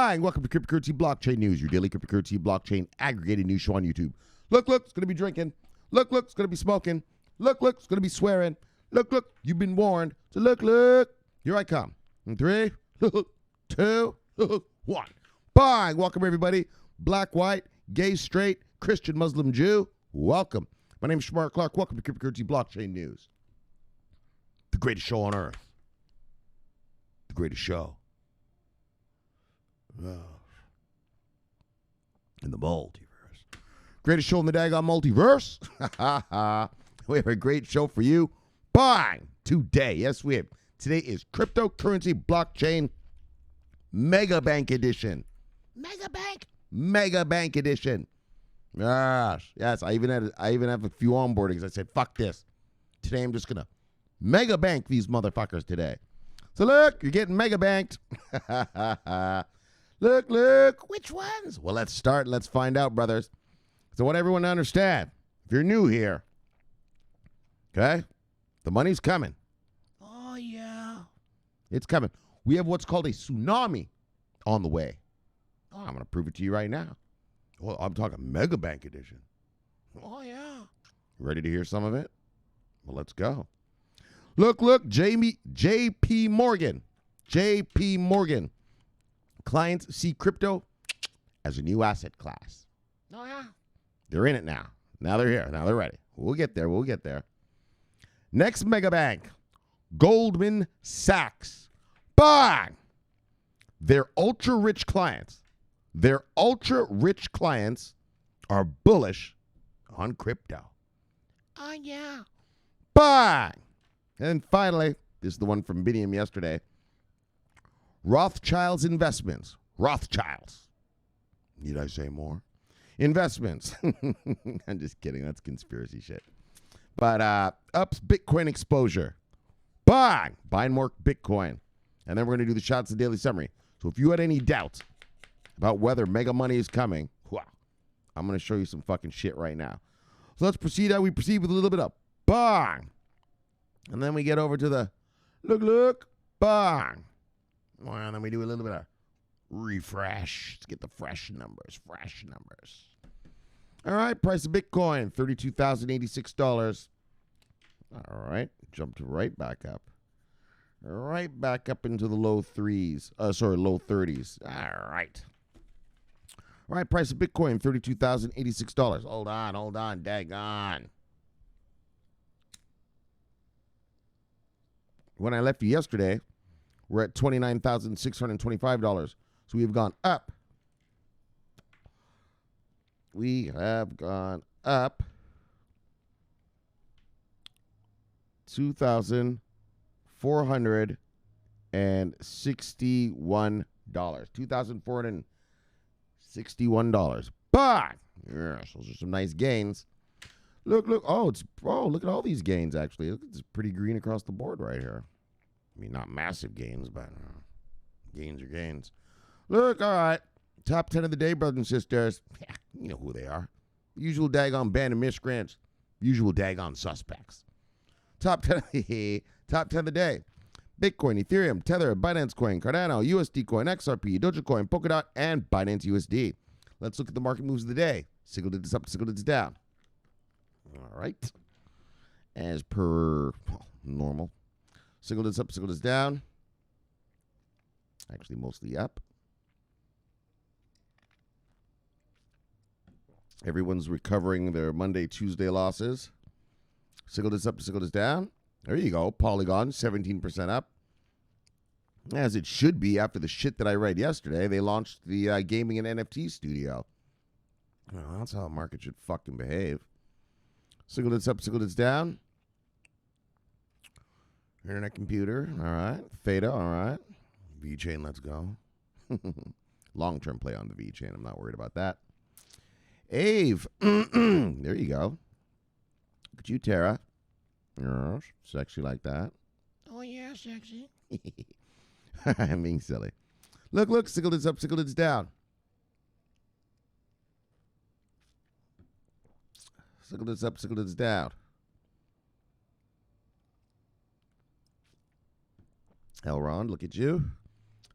Bang! Welcome to Cryptocurrency Blockchain News, your daily cryptocurrency blockchain aggregated news show on YouTube. Look, it's going to be drinking. Look, it's going to be smoking. Look, it's going to be swearing. Look, you've been warned. So look, here I come. In 3, 2, 1. Bang! Welcome, everybody. Black, white, gay, straight, Christian, Muslim, Jew. Welcome. My name is Shomari Clarke. Welcome to Cryptocurrency Blockchain News. The greatest show on earth. The greatest show. In the multiverse. Greatest show in the daggone multiverse. We have a great show for you. Bang! Today. Yes, we have. Today is Cryptocurrency Blockchain Mega Bank Edition. Mega Bank Edition. Yes, I even have a few onboardings. I said, fuck this. Today I'm just gonna mega bank these motherfuckers today. So look, you're getting mega banked. Look, which ones? Well, let's start. Let's find out, brothers. So I want everyone to understand, if you're new here, okay, the money's coming. Oh, yeah. It's coming. We have what's called a tsunami on the way. Oh, I'm going to prove it to you right now. Well, I'm talking Mega Bank Edition. Oh, yeah. Ready to hear some of it? Well, let's go. Look, JPMorgan. Clients see crypto as a new asset class. Oh, yeah. They're in it now. Now they're here. Now they're ready. We'll get there. Next mega bank, Goldman Sachs. Bang! Their ultra-rich clients are bullish on crypto. Oh, yeah. Bang! And finally, this is the one from Biniam yesterday. Rothschild's Investments. Rothschilds. Need I say more? Investments. I'm just kidding. That's conspiracy shit. But ups Bitcoin exposure. Bang! Buying more Bitcoin. And then we're going to do the shots of daily summary. So if you had any doubts about whether mega money is coming, I'm going to show you some fucking shit right now. So let's proceed how we proceed with a little bit of bang. And then we get over to the look, bang. Well, and then we do a little bit of refresh. Let's get the fresh numbers. All right, price of Bitcoin, $32,086. All right, jumped right back up. Right back up into the low 30s. All right. All right, price of Bitcoin, $32,086. Hold on, daggone. When I left you yesterday, we're at $29,625. So we have gone up. $2,461. $2,461. Bang! Yes, those are some nice gains. Look. Look at all these gains, actually. Look, it's pretty green across the board right here. I mean, not massive gains, but gains are gains. Look, all right. Top 10 of the day, brothers and sisters. Yeah, you know who they are. Usual daggone band of miscreants. Usual daggone suspects. Top 10 of the day. Bitcoin, Ethereum, Tether, Binance Coin, Cardano, USD Coin, XRP, Dogecoin, Polkadot, and Binance USD. Let's look at the market moves of the day. Single digits up, single digits down. All right. As per normal. Single digits up, single digits down. Actually, mostly up. Everyone's recovering their Monday, Tuesday losses. Single digits up, single digits down. There you go. Polygon, 17% up. As it should be after the shit that I read yesterday. They launched the gaming and NFT studio. Well, that's how a market should fucking behave. Single digits up, single digits down. Internet computer, all right. Theta, all right. VeChain, let's go. Long-term play on the VeChain. I'm not worried about that. Ave, there you go. Look at you, Tara. Yes, sexy like that. Oh, yeah, sexy. I'm being silly. Look, single digits up, single digits down. Single digits up, single digits down. Elrond, look at you.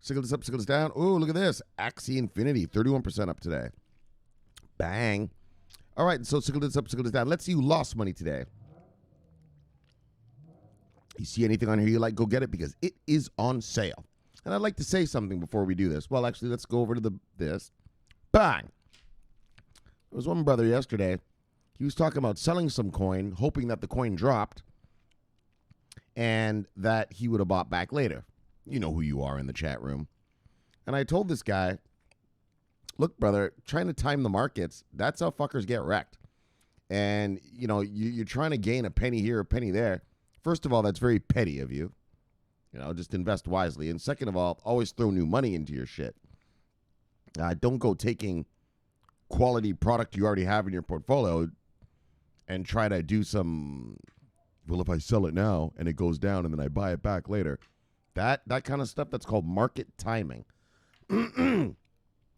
Signal this up, signal this down. Oh, look at this. Axie Infinity, 31% up today. Bang. All right, so signal this up, signal this down. Let's see who lost money today. You see anything on here you like, go get it because it is on sale. And I'd like to say something before we do this. Well, actually, let's go over to this. Bang. There was one brother yesterday. He was talking about selling some coin, hoping that the coin dropped and that he would have bought back later. You know who you are in the chat room. And I told this guy, look, brother, trying to time the markets, that's how fuckers get wrecked. And, you know, you're trying to gain a penny here, a penny there. First of all, that's very petty of you. You know, just invest wisely. And second of all, always throw new money into your shit. Don't go taking quality product you already have in your portfolio and try to do some, well, if I sell it now and it goes down and then I buy it back later. That kind of stuff, that's called market timing. And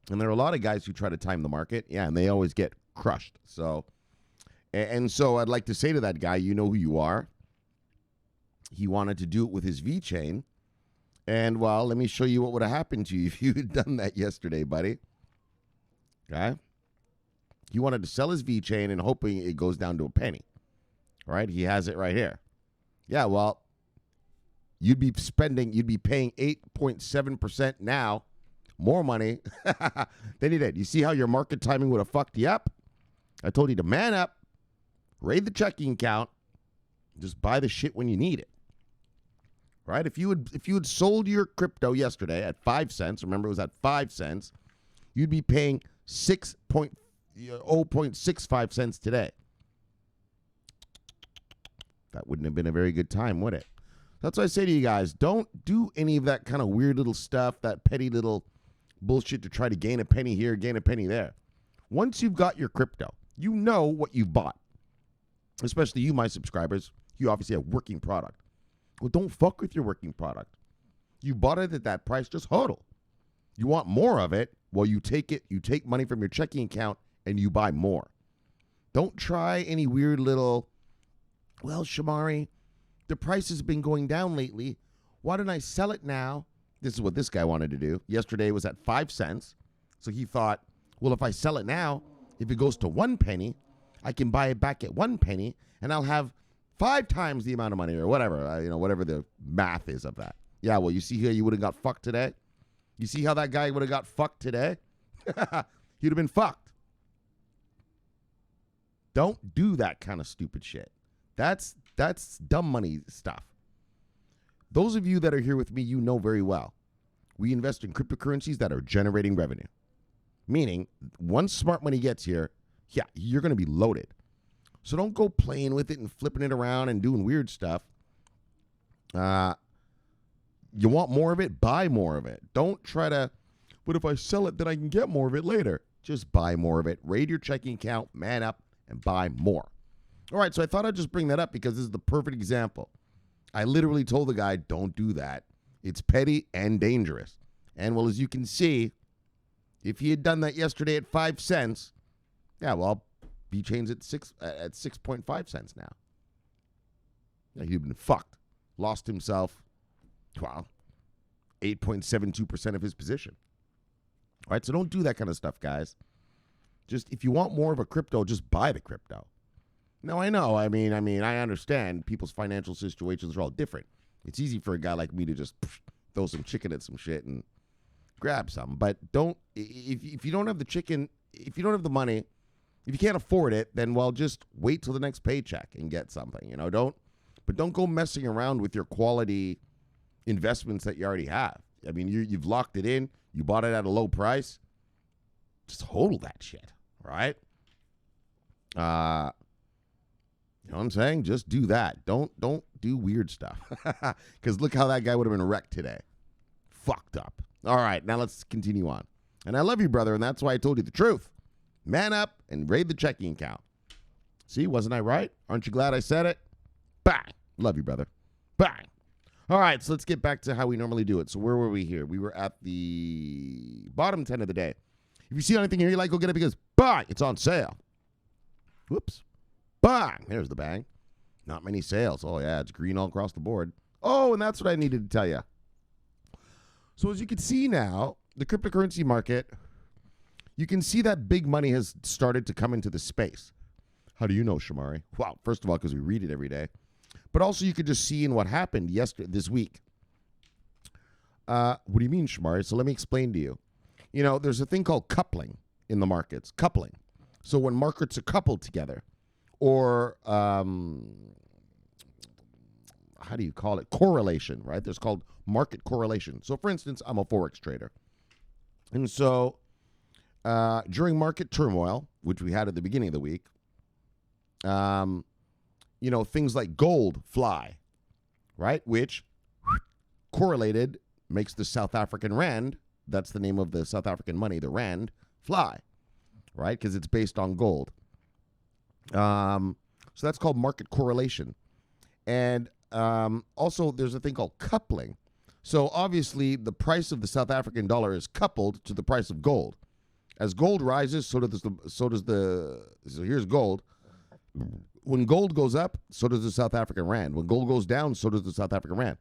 there are a lot of guys who try to time the market, and they always get crushed. So I'd like to say to that guy, you know who you are. He wanted to do it with his V-chain. And, well, let me show you what would have happened to you if you had done that yesterday, buddy. Okay? He wanted to sell his V-chain and hoping it goes down to a penny. All right? He has it right here. Yeah, well, you'd be paying 8.7% now, more money than you did. You see how your market timing would have fucked you up? I told you to man up, raid the checking account, just buy the shit when you need it. Right? If you had sold your crypto yesterday at 5 cents, remember it was at 5 cents, you'd be paying 0.65 cents today. That wouldn't have been a very good time, would it? That's why I say to you guys, don't do any of that kind of weird little stuff, that petty little bullshit to try to gain a penny here, gain a penny there. Once you've got your crypto, you know what you've bought. Especially you, my subscribers, you obviously have working product. Well, don't fuck with your working product. You bought it at that price, just hodl. You want more of it, well, you take money from your checking account and you buy more. Don't try any weird little, well, Shomari, the price has been going down lately. Why don't I sell it now? This is what this guy wanted to do. Yesterday it was at 5 cents. So he thought, well, if I sell it now, if it goes to 1 penny, I can buy it back at 1 penny and I'll have 5 times the amount of money or whatever, whatever the math is of that. Yeah, well, you see here you would have got fucked today? You see how that guy would have got fucked today? He'd have been fucked. Don't do that kind of stupid shit. That's dumb money stuff. Those of you that are here with me, you know very well. We invest in cryptocurrencies that are generating revenue. Meaning, once smart money gets here, yeah, you're going to be loaded. So don't go playing with it and flipping it around and doing weird stuff. You want more of it? Buy more of it. Don't try to, but if I sell it, then I can get more of it later. Just buy more of it. Raid your checking account, man up, and buy more. All right, so I thought I'd just bring that up because this is the perfect example. I literally told the guy, don't do that. It's petty and dangerous. And, well, as you can see, if he had done that yesterday at 5 cents, yeah, well, B-Chain's at 6.5 cents now. Yeah, he'd been fucked. Lost himself, well, 8.72% of his position. All right, so don't do that kind of stuff, guys. Just, if you want more of a crypto, just buy the crypto. No, I know. I mean, I understand people's financial situations are all different. It's easy for a guy like me to just throw some chicken at some shit and grab some. But don't, if you don't have the chicken, if you don't have the money, if you can't afford it, then, well, just wait till the next paycheck and get something. Don't go messing around with your quality investments that you already have. I mean, you've locked it in. You bought it at a low price. Just hold that shit, right? You know what I'm saying? Just do that. Don't do weird stuff. Because look how that guy would have been wrecked today. Fucked up. All right, now let's continue on. And I love you, brother, and that's why I told you the truth. Man up and raid the checking account. See, wasn't I right? Aren't you glad I said it? Bang. Love you, brother. Bang. All right, so let's get back to how we normally do it. So where were we here? We were at the bottom 10 of the day. If you see anything here you like, go get it because, bang, it's on sale. Whoops. Bang. There's the bang. Not many sales. Oh, yeah, it's green all across the board. Oh, and that's what I needed to tell you. So as you can see now, the cryptocurrency market, you can see that big money has started to come into the space. How do you know, Shomari? Well, first of all, because we read it every day. But also you could just see in what happened this week. What do you mean, Shomari? So let me explain to you. You know, there's a thing called coupling in the markets. Coupling. So when markets are coupled together, or how do you call it? Correlation, right? There's called market correlation. So for instance, I'm a Forex trader. And so during market turmoil, which we had at the beginning of the week, you know, things like gold fly, right? Which correlated makes the South African rand, that's the name of the South African money, the rand, fly, right? Because it's based on gold. So that's called market correlation. And also there's a thing called coupling. So obviously the price of the South African dollar is coupled to the price of gold. As gold rises, so here's gold. When gold goes up, so does the South African rand. When gold goes down, so does the South African rand.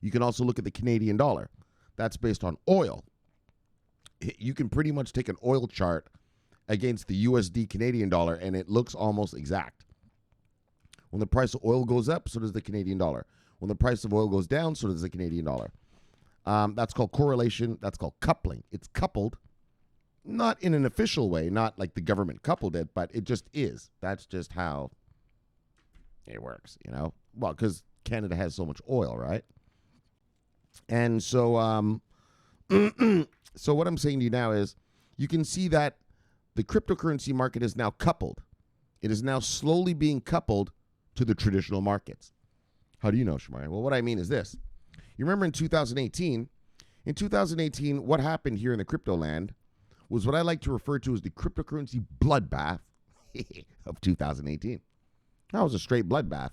You can also look at the Canadian dollar. That's based on oil. You can pretty much take an oil chart against the USD Canadian dollar, and it looks almost exact. When the price of oil goes up, so does the Canadian dollar. When the price of oil goes down, so does the Canadian dollar. That's called correlation. That's called coupling. It's coupled, not in an official way, not like the government coupled it, but it just is. That's just how it works, you know? Well, because Canada has so much oil, right? And so, so what I'm saying to you now is you can see that the cryptocurrency market is now coupled. It is now slowly being coupled to the traditional markets. How do you know, Shomari? Well, what I mean is this. You remember in 2018, what happened here in the crypto land was what I like to refer to as the cryptocurrency bloodbath of 2018. That was a straight bloodbath.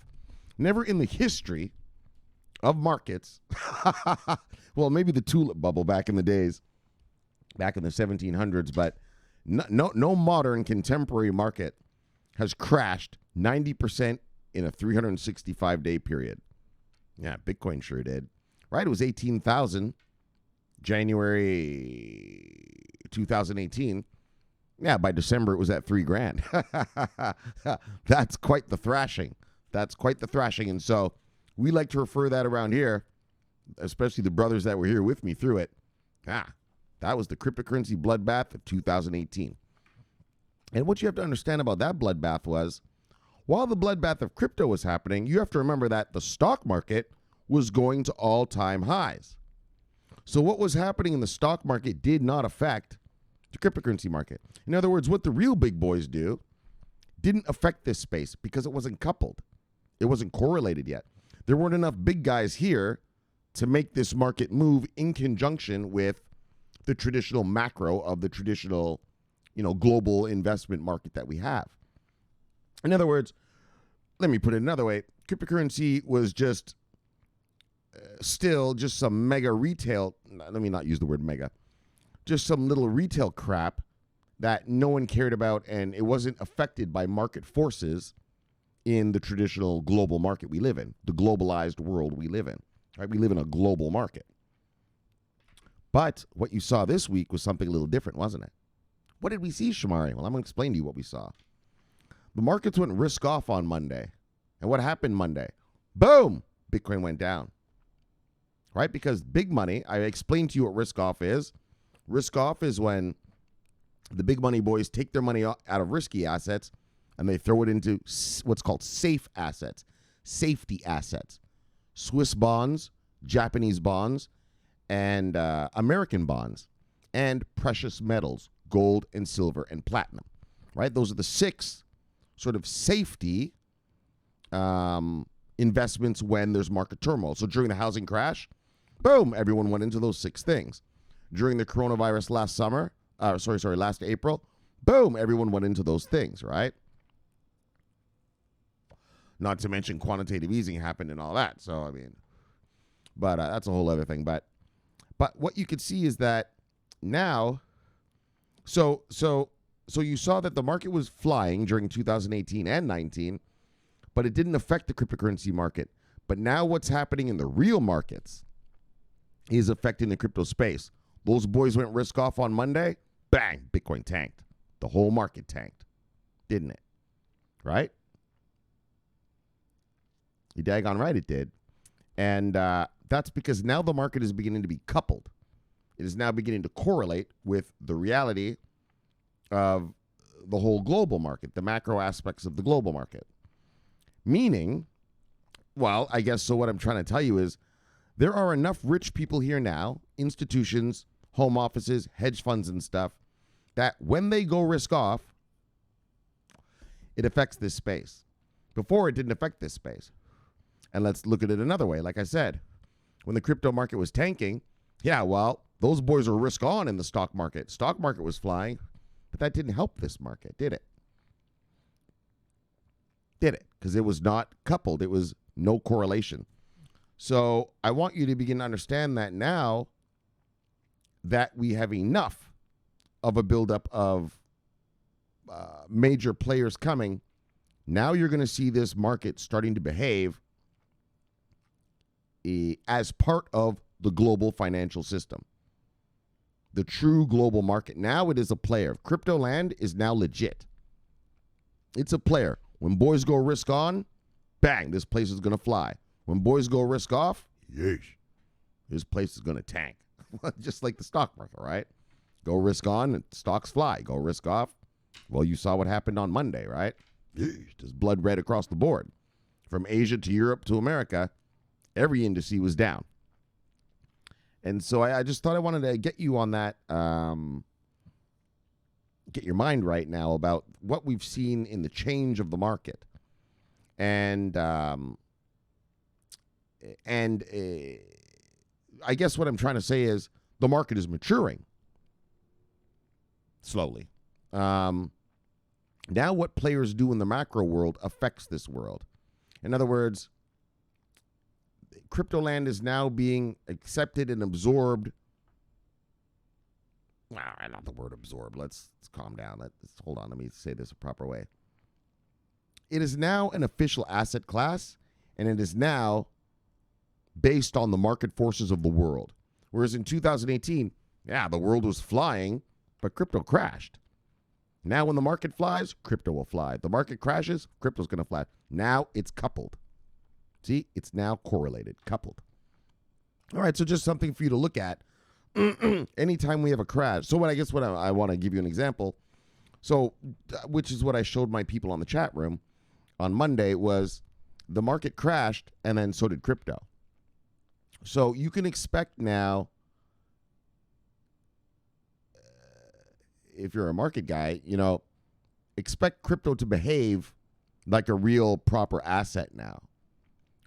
Never in the history of markets, well, maybe the tulip bubble back in the days, back in the 1700s, but no modern contemporary market has crashed 90% in a 365-day period. Yeah, Bitcoin sure did. Right? It was 18,000 January 2018. Yeah, by December it was at $3,000. That's quite the thrashing. And so we like to refer that around here, especially the brothers that were here with me through it. That was the cryptocurrency bloodbath of 2018. And what you have to understand about that bloodbath was, while the bloodbath of crypto was happening, you have to remember that the stock market was going to all-time highs. So what was happening in the stock market did not affect the cryptocurrency market. In other words, what the real big boys do didn't affect this space because it wasn't coupled. It wasn't correlated yet. There weren't enough big guys here to make this market move in conjunction with the traditional macro of the traditional, global investment market that we have. In other words, let me put it another way. Cryptocurrency was just still just some mega retail. Let me not use the word mega. Just some little retail crap that no one cared about, and it wasn't affected by market forces in the traditional global market we live in, the globalized world we live in. Right? We live in a global market. But what you saw this week was something a little different, wasn't it? What did we see, Shomari? Well, I'm going to explain to you what we saw. The markets went risk off on Monday. And what happened Monday? Boom! Bitcoin went down. Right? Because big money, I explained to you what risk off is. Risk off is when the big money boys take their money out of risky assets and they throw it into what's called safe assets, safety assets. Swiss bonds, Japanese bonds, and American bonds, and precious metals, gold and silver and platinum. Right? Those are the 6 sort of safety investments when there's market turmoil. So during the housing crash, boom, everyone went into those 6 things. During the coronavirus last April, boom, everyone went into those things, right? Not to mention quantitative easing happened and all that. So, but that's a whole other thing. But what you could see is that now, so you saw that the market was flying during 2018 and 19, but it didn't affect the cryptocurrency market. But now what's happening in the real markets is affecting the crypto space. Those boys went risk off on Monday. Bang, Bitcoin tanked. The whole market tanked, didn't it? Right? You daggone right it did. And that's because now the market is beginning to be coupled. It is now beginning to correlate with the reality of the whole global market, the macro aspects of the global market. Meaning, well, I guess so what I'm trying to tell you is there are enough rich people here now, institutions, home offices, hedge funds and stuff, that when they go risk off, it affects this space. Before, it didn't affect this space. And let's look at it another way. Like I said, when the crypto market was tanking, yeah, well, those boys were risk on in the stock market. Stock market was flying, but that didn't help this market, did it? Did it? Because it was not coupled. It was no correlation. So I want you to begin to understand that now that we have enough of a buildup of major players coming, now you're going to see this market starting to behave as part of the global financial system. The true global market. Now it is a player. Crypto land is now legit. It's a player. When boys go risk on, bang, this place is going to fly. When boys go risk off, yeesh, this place is going to tank. Just like the stock market, right? Go risk on, and stocks fly. Go risk off. Well, you saw what happened on Monday, right? Yeesh, just blood red across the board. From Asia to Europe to America, every indice was down. And so I just thought I wanted to get you on that, get your mind right now about what we've seen in the change of the market. And I guess what I'm trying to say is the market is maturing slowly. Now what players do in the macro world affects this world. In other words, crypto land is now being accepted and absorbed. Not the word absorb. Let's calm down. Let's hold on. Let me say this a proper way. It is now an official asset class, and it is now based on the market forces of the world. Whereas in 2018, yeah, the world was flying, but crypto crashed. Now when the market flies, crypto will fly. The market crashes, crypto's going to fly. Now it's coupled. See, it's now correlated, coupled. All right, so just something for you to look at anytime we have a crash. So what I want to give you an example. So, which is what I showed my people on the chat room on Monday, was the market crashed and then so did crypto. So you can expect now, if you're a market guy, expect crypto to behave like a real proper asset now.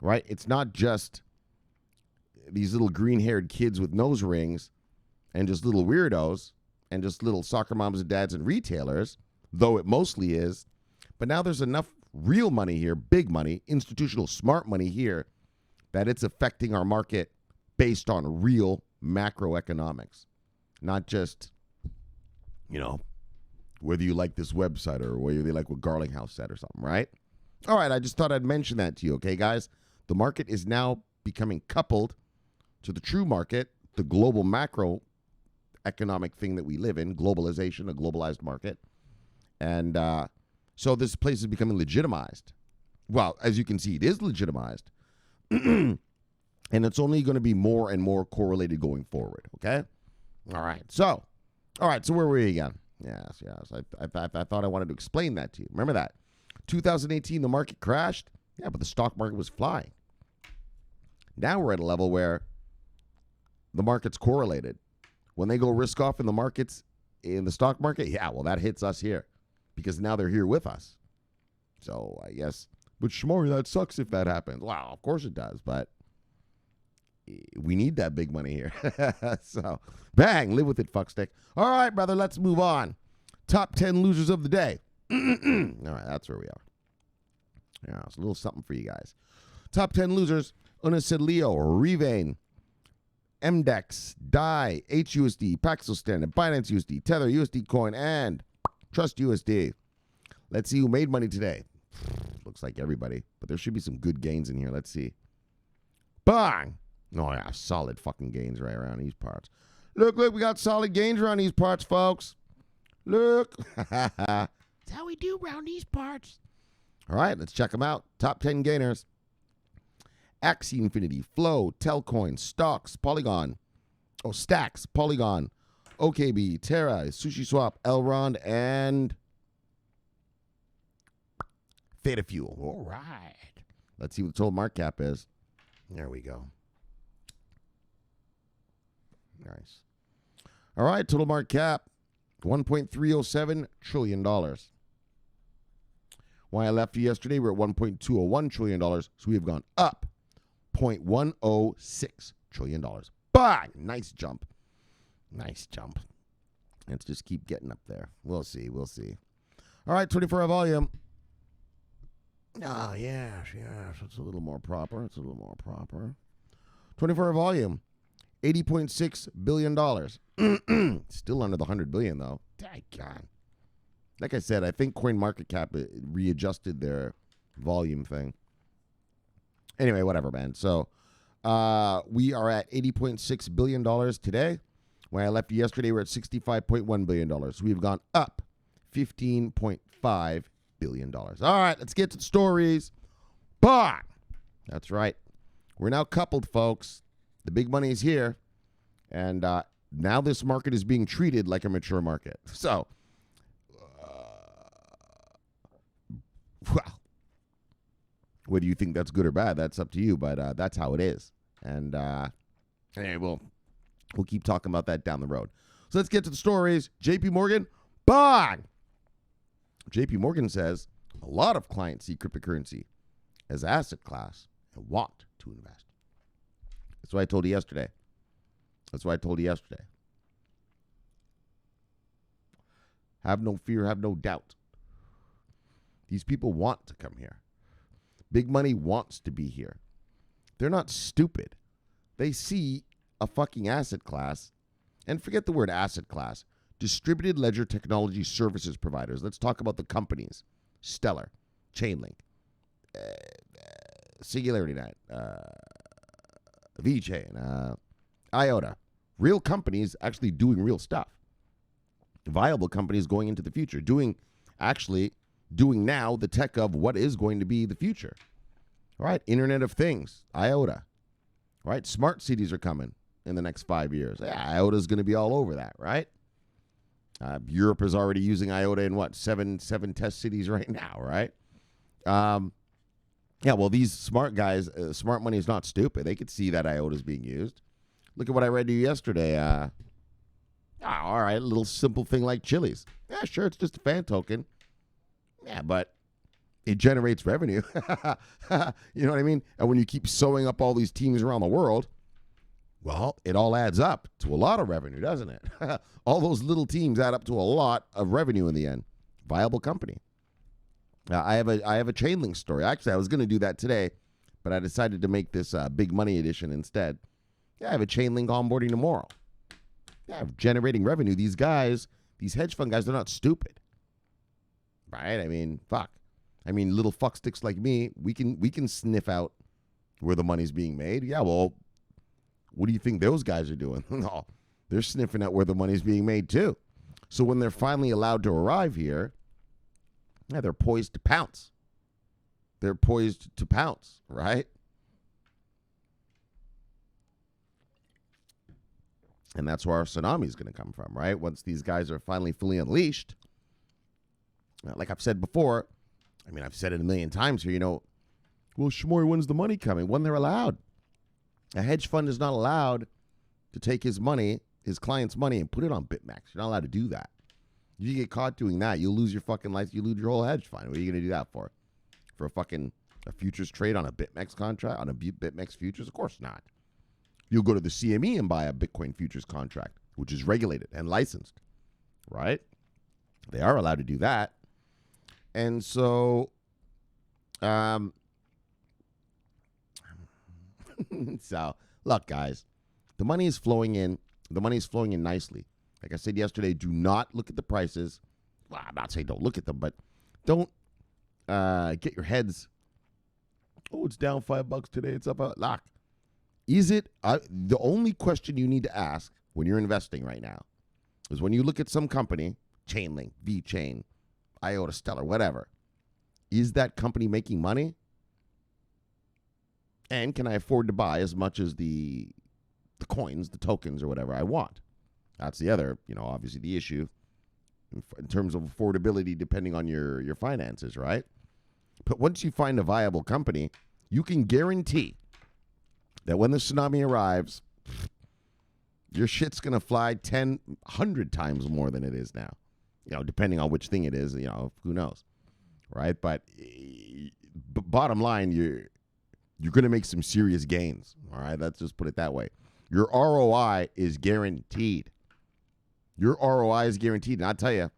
Right? It's not just these little green-haired kids with nose rings and just little weirdos and just little soccer moms and dads and retailers, though it mostly is. But now there's enough real money here, big money, institutional smart money here, that it's affecting our market based on real macroeconomics. Not just, whether you like this website or whether you like what Garlinghouse said or something, right? All right, I just thought I'd mention that to you, okay, guys? The market is now becoming coupled to the true market, the global macro economic thing that we live in, globalization, a globalized market. And so this place is becoming legitimized. Well, as you can see, it is legitimized. And it's only going to be more and more correlated going forward, okay? All right, so where were we again? Yes. I thought I wanted to explain that to you. Remember that. 2018, the market crashed. Yeah, but the stock market was flying. Now we're at a level where the market's correlated. When they go risk off in the markets, in the stock market, yeah, well, that hits us here because now they're here with us. So I guess, but Shomari, that sucks if that happens. Wow, of course it does, but we need that big money here. So, bang, live with it, fuckstick. All right, brother, let's move on. Top 10 losers of the day. All right, that's where we are. Yeah, it's a little something for you guys. Top 10 losers: Unicidlio, Revane, MDEX, DAI, HUSD, Paxos Standard, Binance USD, Tether, USD Coin, and Trust USD. Let's see who made money today. Looks like everybody, but there should be some good gains in here. Let's see. Bang! Oh, yeah, solid fucking gains right around these parts. Look, we got solid gains around these parts, folks. Look. That's how we do around these parts. All right, let's check them out. Top 10 gainers. Axie Infinity, Flow, Telcoin, Stocks, Polygon. Oh, Stacks, Polygon, OKB, Terra, Sushi Swap, Elrond, and Theta Fuel. All right. Let's see what the total market cap is. There we go. Nice. All right, total market cap, $1.307 trillion. When I left you yesterday, we were at $1.201 trillion, so we have gone up $0.106 trillion. Bang! Nice jump. Nice jump. Let's just keep getting up there. We'll see. We'll see. All right, 24-hour volume. Oh, yes. It's a little more proper. 24-hour volume. $80.6 billion. Still under the $100 billion, though. God. Like I said, I think CoinMarketCap readjusted their volume thing. Anyway, whatever, man. So we are at $80.6 billion today. When I left you yesterday, we're at $65.1 billion. So we've gone up $15.5 billion. All right, let's get to the stories. Bah! That's right. We're now coupled, folks. The big money is here. And now this market is being treated like a mature market. So, well, whether you think that's good or bad, that's up to you. But that's how it is. And anyway, we'll keep talking about that down the road. So let's get to the stories. JPMorgan, bang! JPMorgan says a lot of clients see cryptocurrency as asset class and want to invest. That's what I told you yesterday. Have no fear, have no doubt. These people want to come here. Big money wants to be here. They're not stupid. They see a fucking asset class, and forget the word asset class, distributed ledger technology services providers. Let's talk about the companies. Stellar, Chainlink, SingularityNet, VeChain, IOTA. Real companies actually doing real stuff. Viable companies going into the future, doing now the tech of what is going to be the future. All right, Internet of Things, IOTA. All right, smart cities are coming in the next 5 years. Yeah, IOTA is going to be all over that, right? Europe is already using IOTA in seven test cities right now, right? Yeah, well, these smart guys, smart money is not stupid. They could see that IOTA is being used. Look at what I read to you yesterday. All right, a little simple thing like Chili's. Yeah, sure, it's just a fan token. Yeah, but it generates revenue. You know what I mean? And when you keep sewing up all these teams around the world, well, it all adds up to a lot of revenue, doesn't it? All those little teams add up to a lot of revenue in the end. Viable company. I have a Chainlink story. Actually, I was going to do that today, but I decided to make this big money edition instead. Yeah, I have a Chainlink onboarding tomorrow. Yeah, generating revenue. These guys, these hedge fund guys, they're not stupid. Right? I mean, fuck. I mean, little fucksticks like me, we can sniff out where the money's being made. Yeah, well, what do you think those guys are doing? No, they're sniffing out where the money's being made too. So when they're finally allowed to arrive here, yeah, they're poised to pounce. Right? And that's where our tsunami is going to come from, right? Once these guys are finally fully unleashed, like I've said before, I mean, I've said it a million times here, well, Shomari, when's the money coming? When they're allowed. A hedge fund is not allowed to take his money, his client's money, and put it on BitMEX. You're not allowed to do that. If you get caught doing that, you'll lose your fucking life. You lose your whole hedge fund. What are you going to do that for? For a futures trade on a BitMEX contract, on a BitMEX futures? Of course not. You'll go to the CME and buy a Bitcoin futures contract, which is regulated and licensed, right? They are allowed to do that. And so, so look, guys, the money is flowing in. The money is flowing in nicely. Like I said yesterday, do not look at the prices. Well, I'm not saying don't look at them, but don't get your heads. Oh, it's down $5 today. It's up a lock. Is it the only question you need to ask when you're investing right now is when you look at some company, Chainlink, VChain, IOTA Stellar, whatever, is that company making money? And can I afford to buy as much as the coins, the tokens, or whatever I want? That's the other, obviously the issue in terms of affordability depending on your finances, right? But once you find a viable company, you can guarantee that when the tsunami arrives, your shit's going to fly 10, 100 times more than it is now. Depending on which thing it is, who knows, right? But bottom line, you're going to make some serious gains, all right? Let's just put it that way. Your ROI is guaranteed. Your ROI is guaranteed. And I'll tell you,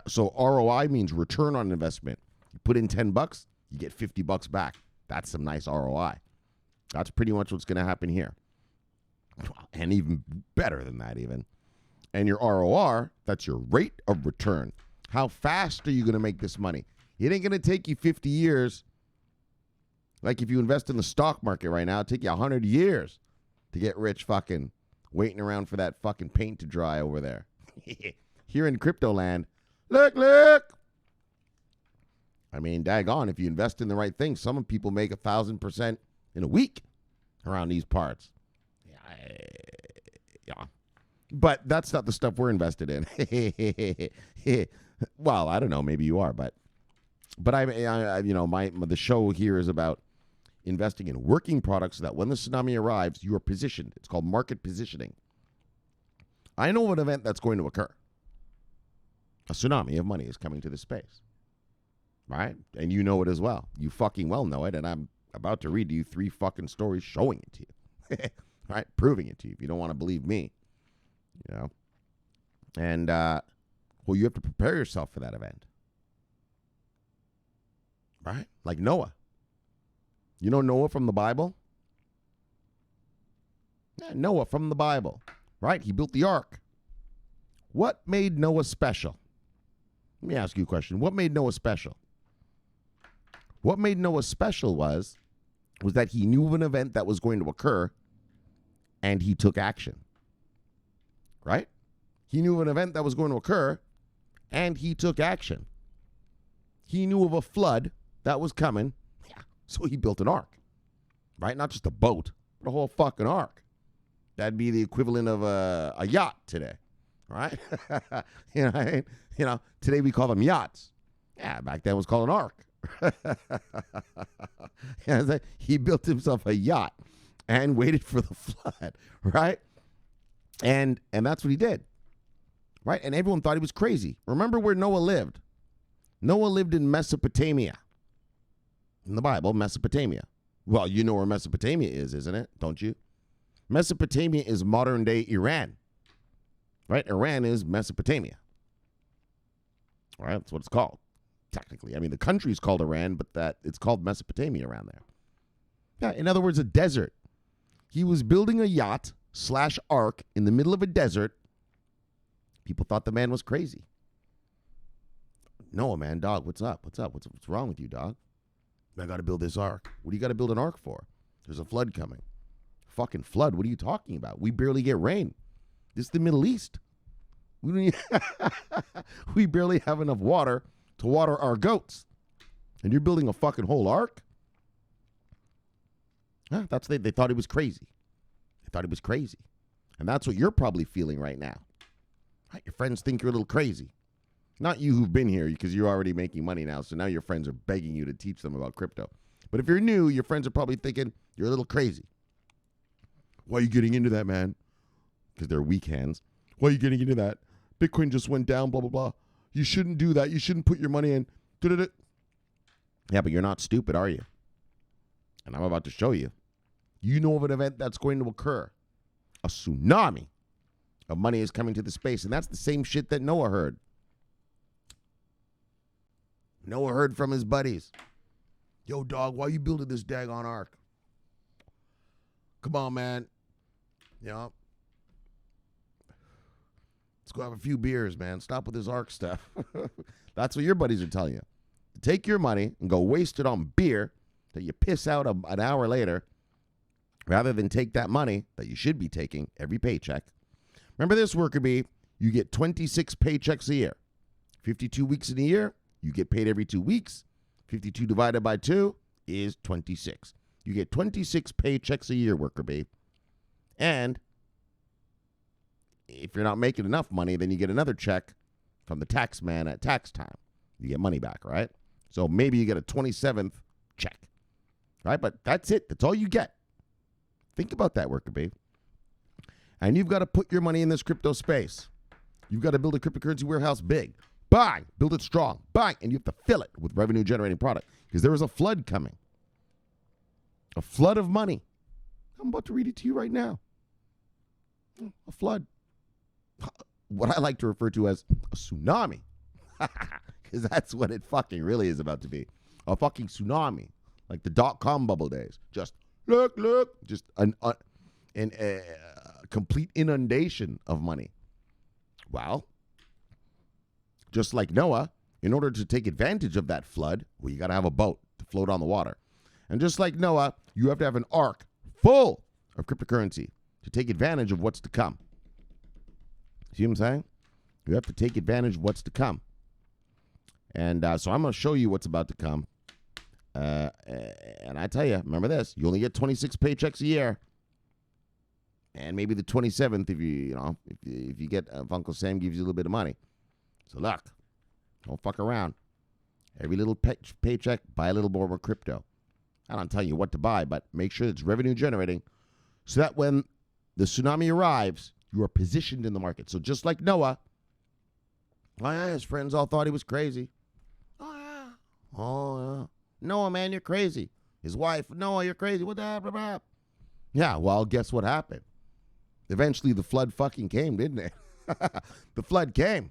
so ROI means return on investment. You put in $10, you get $50 back. That's some nice ROI. That's pretty much what's going to happen here. And even better than that even. And your ROR, that's your rate of return. How fast are you going to make this money? It ain't going to take you 50 years. Like if you invest in the stock market right now, it'll take you 100 years to get rich fucking waiting around for that fucking paint to dry over there. Here in crypto land, look. I mean, daggone, if you invest in the right thing, some people make 1,000% in a week around these parts. Yeah. But that's not the stuff we're invested in. Well, I don't know. Maybe you are, but the show here is about investing in working products so that when the tsunami arrives, you are positioned. It's called market positioning. I know of an event that's going to occur. A tsunami of money is coming to this space, right? And you know it as well. You fucking well know it, and I'm about to read to you 3 fucking stories showing it to you, right? Proving it to you if you don't want to believe me, And, you have to prepare yourself for that event, right? Like Noah. You know Noah from the Bible? Yeah, Noah from the Bible, right? He built the ark. What made Noah special? Let me ask you a question. What made Noah special? What made Noah special was that he knew of an event that was going to occur and he took action, right? He knew of an event that was going to occur and he took action. He knew of a flood that was coming. So he built an ark, right? Not just a boat, but a whole fucking ark. That'd be the equivalent of a yacht today, right? Today we call them yachts. Yeah, back then it was called an ark. He built himself a yacht and waited for the flood, right? And that's what he did, right? And everyone thought he was crazy. Remember where Noah lived? Noah lived in Mesopotamia. In the Bible, Mesopotamia. Well, you know where Mesopotamia is, isn't it? Don't you? Mesopotamia is modern-day Iran. Right? Iran is Mesopotamia. All right? That's what it's called, technically. I mean, the country's called Iran, but it's called Mesopotamia around there. Yeah, in other words, a desert. He was building a yacht / ark in the middle of a desert. People thought the man was crazy. Noah, man, dog, what's up? What's wrong with you, dog? I got to build this ark. What do you got to build an ark for? There's a flood coming. Fucking flood? What are you talking about? We barely get rain. This is the Middle East. We barely have enough water to water our goats. And you're building a fucking whole ark? Huh? They thought he was crazy. They thought he was crazy. And that's what you're probably feeling right now. Right? Your friends think you're a little crazy. Not you who've been here because you're already making money now, so now your friends are begging you to teach them about crypto. But if you're new, your friends are probably thinking you're a little crazy. Why are you getting into that, man? Because they're weak hands. Why are you getting into that? Bitcoin just went down, blah, blah, blah. You shouldn't do that. You shouldn't put your money in. Yeah, but you're not stupid, are you? And I'm about to show you. You know of an event that's going to occur. A tsunami of money is coming to the space, and that's the same shit that Noah heard. Noah heard from his buddies. Yo, dog, why you building this daggone ark? Come on, man. Let's go have a few beers, man. Stop with this ark stuff. That's what your buddies are telling you. Take your money and go waste it on beer that you piss out an hour later rather than take that money that you should be taking every paycheck. Remember this, worker bee, you get 26 paychecks a year. 52 weeks in a year, you get paid every 2 weeks. 52 divided by 2 is 26. You get 26 paychecks a year, worker bee. And if you're not making enough money, then you get another check from the tax man at tax time. You get money back, right? So maybe you get a 27th check, right? But that's it. That's all you get. Think about that, worker bee. And you've got to put your money in this crypto space. You've got to build a cryptocurrency warehouse big. Buy, build it strong. Buy, and you have to fill it with revenue-generating product because there is a flood coming. A flood of money. I'm about to read it to you right now. A flood. What I like to refer to as a tsunami. Because that's what it fucking really is about to be. A fucking tsunami. Like the dot-com bubble days. Just look. Just a complete inundation of money. Well, just like Noah, in order to take advantage of that flood, well, you got to have a boat to float on the water. And just like Noah, you have to have an ark full of cryptocurrency to take advantage of what's to come. See what I'm saying? You have to take advantage of what's to come. And so I'm going to show you what's about to come. And I tell you, remember this, you only get 26 paychecks a year. And maybe the 27th if you get if Uncle Sam gives you a little bit of money. So look, don't fuck around. Every little paycheck, buy a little more crypto. I don't tell you what to buy, but make sure it's revenue generating so that when the tsunami arrives, you are positioned in the market. So just like Noah, his friends all thought he was crazy. Oh, yeah. Noah, man, you're crazy. His wife, Noah, you're crazy. What the hell? Blah, blah. Yeah, well, guess what happened? Eventually, the flood fucking came, didn't it? The flood came.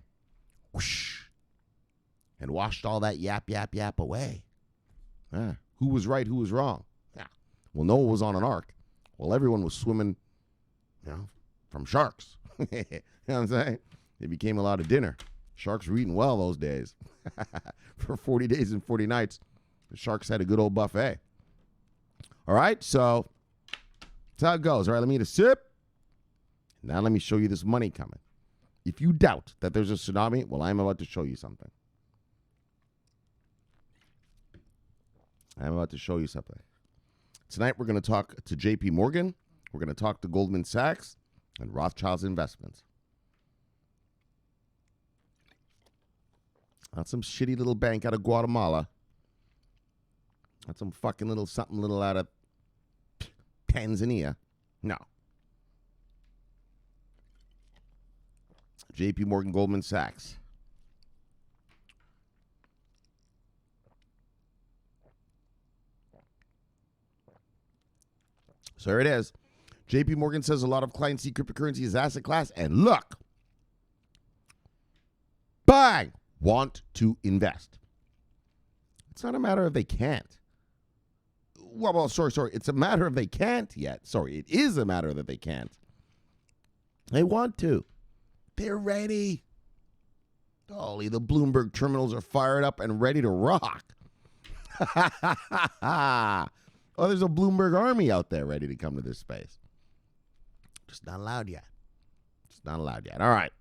Whoosh. And washed all that yap away. Who was right? Who was wrong? Yeah. Well, Noah was on an ark. Well, everyone was swimming, from sharks. You know what I'm saying? It became a lot of dinner. Sharks were eating well those days. For 40 days and 40 nights, the sharks had a good old buffet. All right, so that's how it goes. All right, let me get a sip. Now let me show you this money coming. If you doubt that there's a tsunami, well, I'm about to show you something. Tonight we're going to talk to JPMorgan. We're going to talk to Goldman Sachs and Rothschild's Investments. Not some shitty little bank out of Guatemala. Not some fucking little something little out of Tanzania. No. JPMorgan, Goldman Sachs. So there it is. JPMorgan says a lot of clients see cryptocurrency as asset class. And look, bang, want to invest. It's not a matter of they can't. Well, sorry. It's a matter of they can't yet. Sorry, it is a matter that they can't. They want to. They're ready. Golly, the Bloomberg terminals are fired up and ready to rock. Oh, there's a Bloomberg army out there ready to come to this space. Just not allowed yet. All right.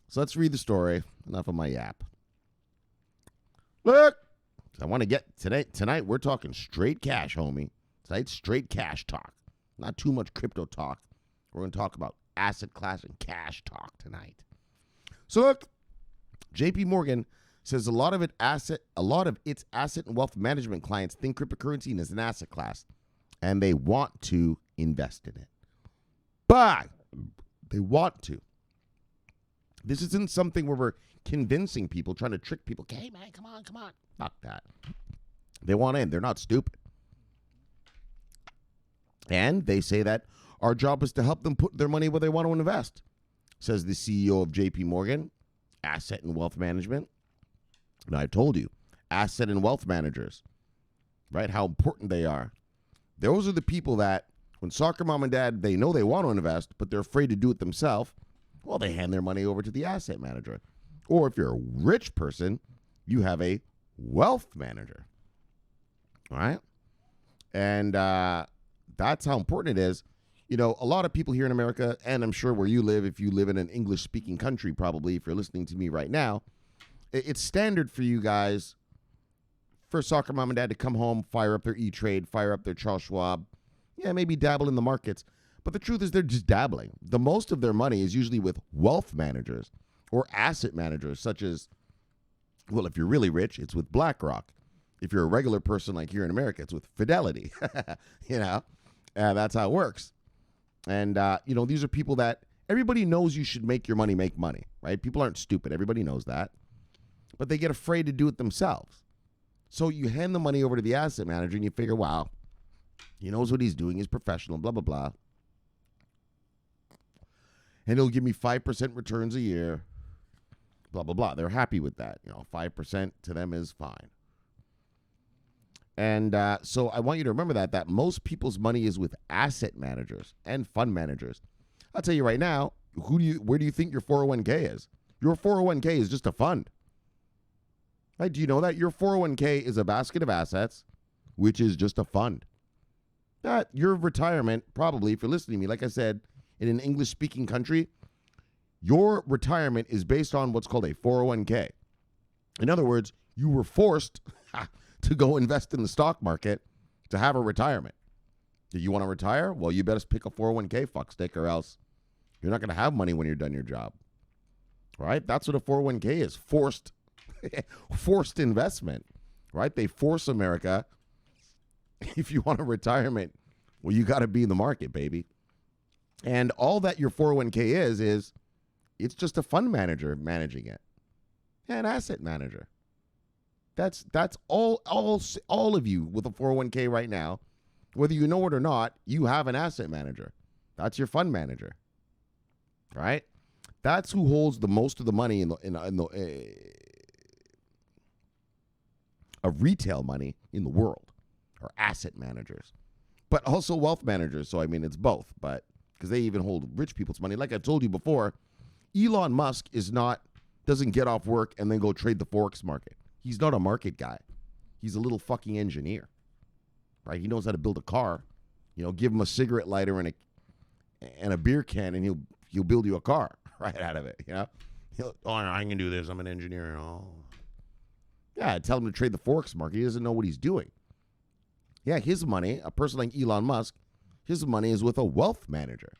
So let's read the story. Enough of my yap. Look. I want to get tonight we're talking straight cash, homie. Tonight's straight cash talk. Not too much crypto talk. We're going to talk about asset class and cash talk tonight. So look, JPMorgan says a lot of its asset and wealth management clients think cryptocurrency is an asset class and they want to invest in it. But they want to. This isn't something where we're convincing people, trying to trick people. Hey, man, come on. Not that. They want in. They're not stupid. And they say that our job is to help them put their money where they want to invest, says the CEO of JPMorgan, Asset and Wealth Management. Now, I told you, asset and wealth managers, right, how important they are. Those are the people that, when soccer mom and dad, they know they want to invest, but they're afraid to do it themselves, well, they hand their money over to the asset manager. Or if you're a rich person, you have a wealth manager. All right? And that's how important it is. You know, a lot of people here in America, and I'm sure where you live, if you live in an English-speaking country, probably, if you're listening to me right now, it's standard for you guys, for soccer mom and dad to come home, fire up their E-Trade, fire up their Charles Schwab, maybe dabble in the markets. But the truth is they're just dabbling. The most of their money is usually with wealth managers or asset managers, such as, well, if you're really rich, it's with BlackRock. If you're a regular person like here in America, it's with Fidelity. That's how it works. And, these are people that everybody knows you should make your money make money, right? People aren't stupid. Everybody knows that. But they get afraid to do it themselves. So you hand the money over to the asset manager and you figure, wow, he knows what he's doing. He's professional, blah, blah, blah. And he'll give me 5% returns a year, blah, blah, blah. They're happy with that. 5% to them is fine. And so I want you to remember that most people's money is with asset managers and fund managers. I'll tell you right now, where do you think your 401k is? Your 401k is just a fund. Right? Do you know that? Your 401k is a basket of assets, which is just a fund. That your retirement, probably, if you're listening to me, like I said, in an English-speaking country, your retirement is based on what's called a 401k. In other words, you were forced to go invest in the stock market to have a retirement. Do you want to retire? Well, you better pick a 401k, fuckstick, or else you're not going to have money when you're done your job. Right? That's what a 401k is. Forced investment. Right? They force America. If you want a retirement, well, you got to be in the market, baby. And all that your 401k is it's just a fund manager managing it. An asset manager. That's all of you with a 401k right now, whether you know it or not, you have an asset manager. That's your fund manager, right? That's who holds the most of the money of retail money in the world, are asset managers, but also wealth managers. So I mean, it's both, but because they even hold rich people's money. Like I told you before, Elon Musk doesn't get off work and then go trade the Forex market. He's not a market guy. He's a little fucking engineer, right? He knows how to build a car. Give him a cigarette lighter and a beer can, and he'll build you a car right out of it. I can do this. I'm an engineer. Tell him to trade the Forex market. He doesn't know what he's doing. His money, a person like Elon Musk, his money is with a wealth manager,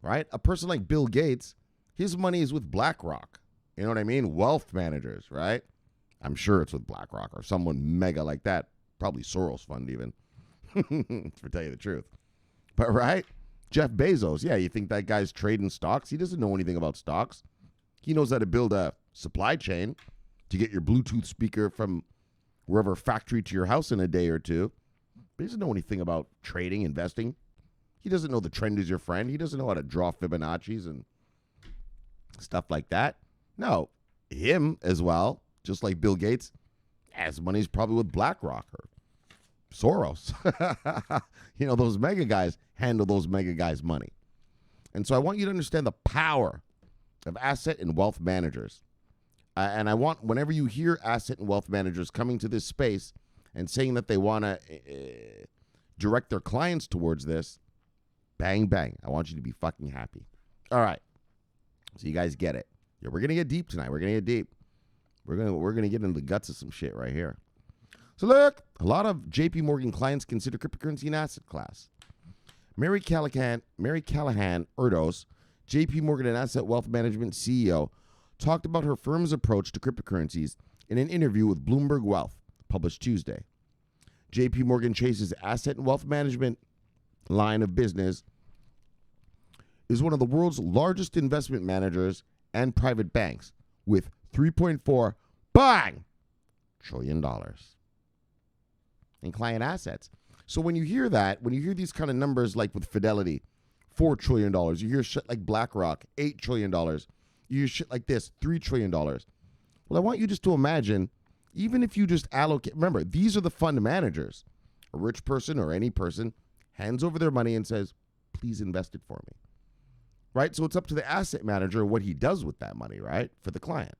right? A person like Bill Gates, his money is with BlackRock. You know what I mean? Wealth managers, right? I'm sure it's with BlackRock or someone mega like that. Probably Soros Fund even, for tell you the truth. But right? Jeff Bezos, you think that guy's trading stocks? He doesn't know anything about stocks. He knows how to build a supply chain to get your Bluetooth speaker from wherever factory to your house in a day or two. But he doesn't know anything about trading, investing. He doesn't know the trend is your friend. He doesn't know how to draw Fibonacci's and stuff like that. No, him as well, just like Bill Gates, his money's probably with BlackRock or Soros. Those mega guys handle those mega guys' money. And so I want you to understand the power of asset and wealth managers. And I want, whenever you hear asset and wealth managers coming to this space and saying that they want to direct their clients towards this, bang, bang. I want you to be fucking happy. All right. So you guys get it. Yeah, we're going to get deep tonight. We're going to get deep. We're going to get into the guts of some shit right here. So look, a lot of JPMorgan clients consider cryptocurrency an asset class. Mary Callahan Erdos, JPMorgan and Asset Wealth Management CEO, talked about her firm's approach to cryptocurrencies in an interview with Bloomberg Wealth, published Tuesday. JPMorgan Chase's asset and wealth management line of business is one of the world's largest investment managers and private banks, with $3.4 trillion in client assets. So when you hear that, when you hear these kind of numbers like with Fidelity, $4 trillion, you hear shit like BlackRock, $8 trillion, you hear shit like this, $3 trillion. Well, I want you just to imagine, even if you just allocate, remember, these are the fund managers. A rich person or any person hands over their money and says, please invest it for me. Right? So it's up to the asset manager what he does with that money, right? For the client.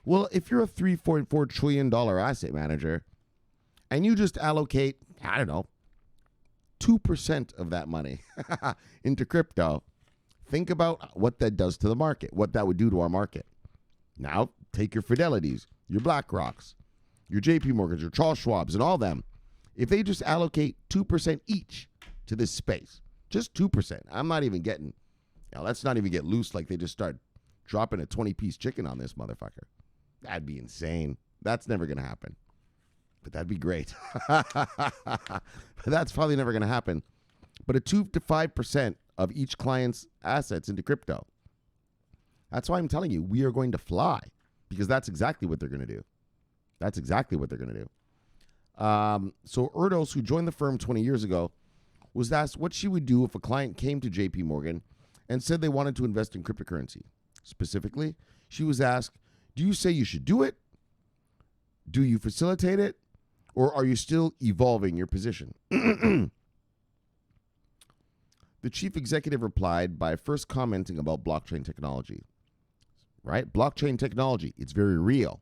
Well, if you're a $3.4 trillion asset manager and you just allocate, I don't know, 2% of that money into crypto, think about what that does to the market, what that would do to our market. Now, take your Fidelities, your BlackRocks, your JPMorgans, your Charles Schwabs, and all them. If they just allocate 2% each to this space, just 2%, I'm not even getting, let's not even get loose like they just start dropping a 20-piece chicken on this motherfucker. That'd be insane. That's never going to happen. But that'd be great. But that's probably never going to happen. But a 2 to 5% of each client's assets into crypto. That's why I'm telling you, we are going to fly, because that's exactly what they're going to do. That's exactly what they're going to do. So Erdos, who joined the firm 20 years ago, was asked what she would do if a client came to JPMorgan and said they wanted to invest in cryptocurrency. Specifically, she was asked, do you say you should do it? Do you facilitate it? Or are you still evolving your position? The chief executive replied by first commenting about blockchain technology. Right? Blockchain technology, it's very real.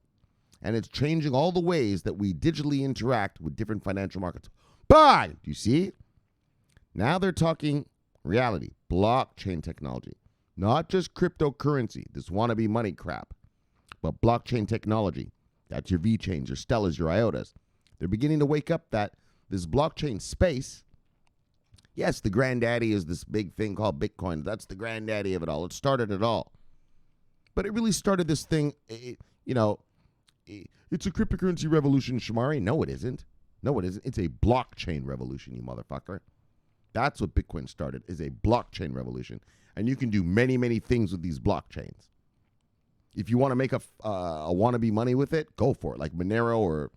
And it's changing all the ways that we digitally interact with different financial markets. But, do you see? Now they're talking reality, blockchain technology. Not just cryptocurrency, this wannabe money crap, but blockchain technology. That's your VeChains, your Stellas, your IOTAs. They're beginning to wake up that this blockchain space, yes, the granddaddy is this big thing called Bitcoin. That's the granddaddy of it all. It started it all. But it really started this thing, it's a cryptocurrency revolution, Shomari. No, it isn't. No, it isn't. It's a blockchain revolution, you motherfucker. That's what Bitcoin started, is a blockchain revolution. And you can do many, many things with these blockchains. If you want to make a wannabe money with it, go for it. Like Monero or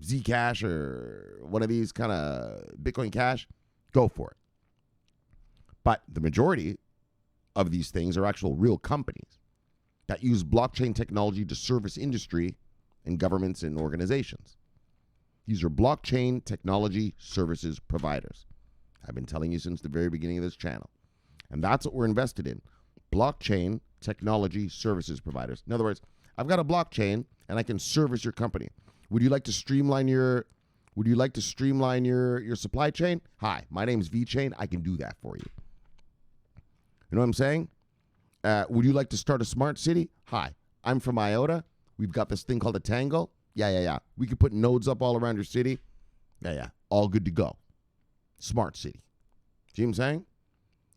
Zcash or one of these kind of Bitcoin Cash, go for it. But the majority of these things are actual real companies that use blockchain technology to service industry and governments and organizations. These are blockchain technology services providers. I've been telling you since the very beginning of this channel. And that's what we're invested in. Blockchain technology services providers. In other words, I've got a blockchain and I can service your company. Would you like to streamline your supply chain? Hi, my name's VeChain. I can do that for you. You know what I'm saying? Would you like to start a smart city? Hi, I'm from IOTA. We've got this thing called a Tango. Yeah. We can put nodes up all around your city. Yeah. All good to go. Smart city. See what I'm saying?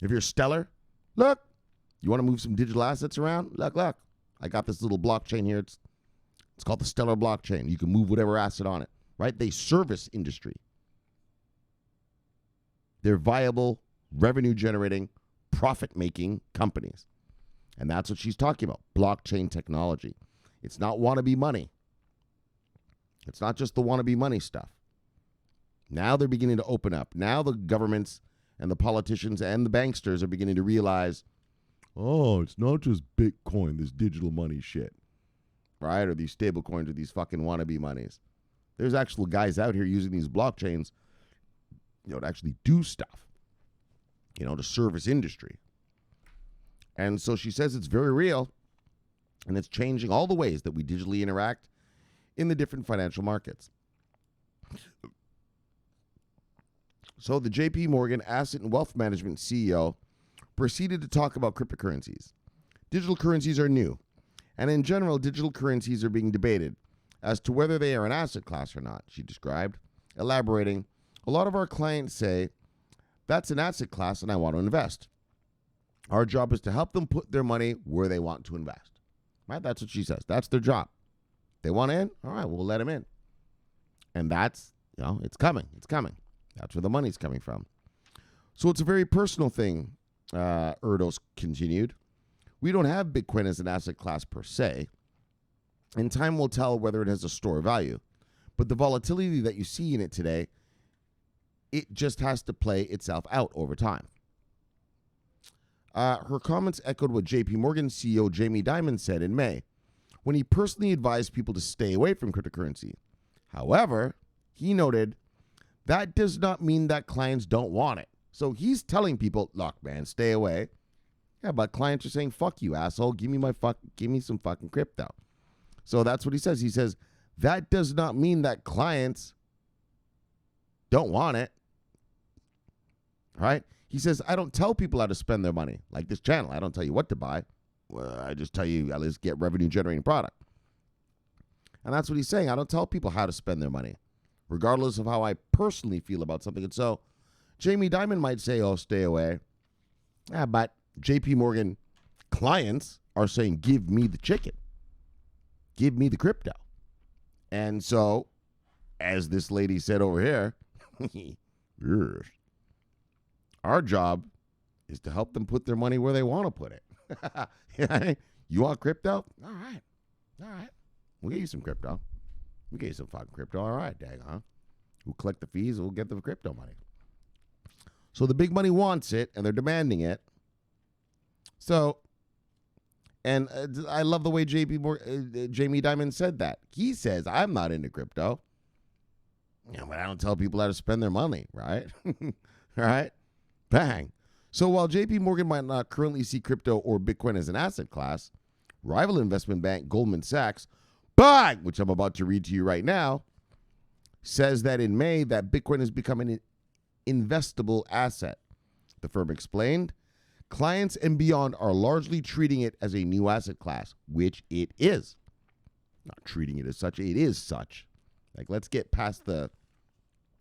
If you're Stellar, look, you want to move some digital assets around? Look. I got this little blockchain here. It's called the Stellar blockchain. You can move whatever asset on it, right? They service industry. They're viable, revenue-generating, profit-making companies. And that's what she's talking about, blockchain technology. It's not wannabe money. It's not just the wannabe money stuff. Now they're beginning to open up. Now the governments and the politicians and the banksters are beginning to realize, oh, it's not just Bitcoin, this digital money shit, right? Or these stable coins or these fucking wannabe monies. There's actual guys out here using these blockchains, to actually do stuff, to service industry. And so she says it's very real, and it's changing all the ways that we digitally interact in the different financial markets. So the JPMorgan Asset and Wealth Management CEO proceeded to talk about cryptocurrencies. Digital currencies are new, and in general, digital currencies are being debated as to whether they are an asset class or not, she described, elaborating, a lot of our clients say, that's an asset class and I want to invest. Our job is to help them put their money where they want to invest. Right? That's what she says. That's their job. They want in? All right, we'll let them in. And that's, it's coming. It's coming. That's where the money's coming from. So it's a very personal thing, Erdos continued. We don't have Bitcoin as an asset class per se, and time will tell whether it has a store value. But the volatility that you see in it today, it just has to play itself out over time. Her comments echoed what JPMorgan CEO Jamie Dimon said in May, when he personally advised people to stay away from cryptocurrency. However, he noted, that does not mean that clients don't want it. So he's telling people, look, man, stay away. Yeah, but clients are saying, fuck you, asshole. Give me some fucking crypto. So that's what he says. He says, that does not mean that clients don't want it. right? He says, I don't tell people how to spend their money. Like this channel, I don't tell you what to buy. Well, I just tell you, at least get revenue-generating product. And that's what he's saying. I don't tell people how to spend their money, regardless of how I personally feel about something. And so Jamie Dimon might say, oh, stay away. But JPMorgan clients are saying, give me the chicken. Give me the crypto. And so, as this lady said over here, our job is to help them put their money where they want to put it. You want crypto? All right. We'll get you some crypto. We'll get you some fucking crypto. All right, dang, huh? We'll collect the fees. We'll get the crypto money. So the big money wants it, and they're demanding it. So, and I love the way Jamie Dimon said that. He says, I'm not into crypto. Yeah, but I don't tell people how to spend their money, right? Right? Bang. So while JPMorgan might not currently see crypto or Bitcoin as an asset class, rival investment bank Goldman Sachs, bang, which I'm about to read to you right now, says that in May that Bitcoin is becoming an investable asset. The firm explained, clients and beyond are largely treating it as a new asset class, which it is. Not treating it as such, it is such. Like, let's get past the,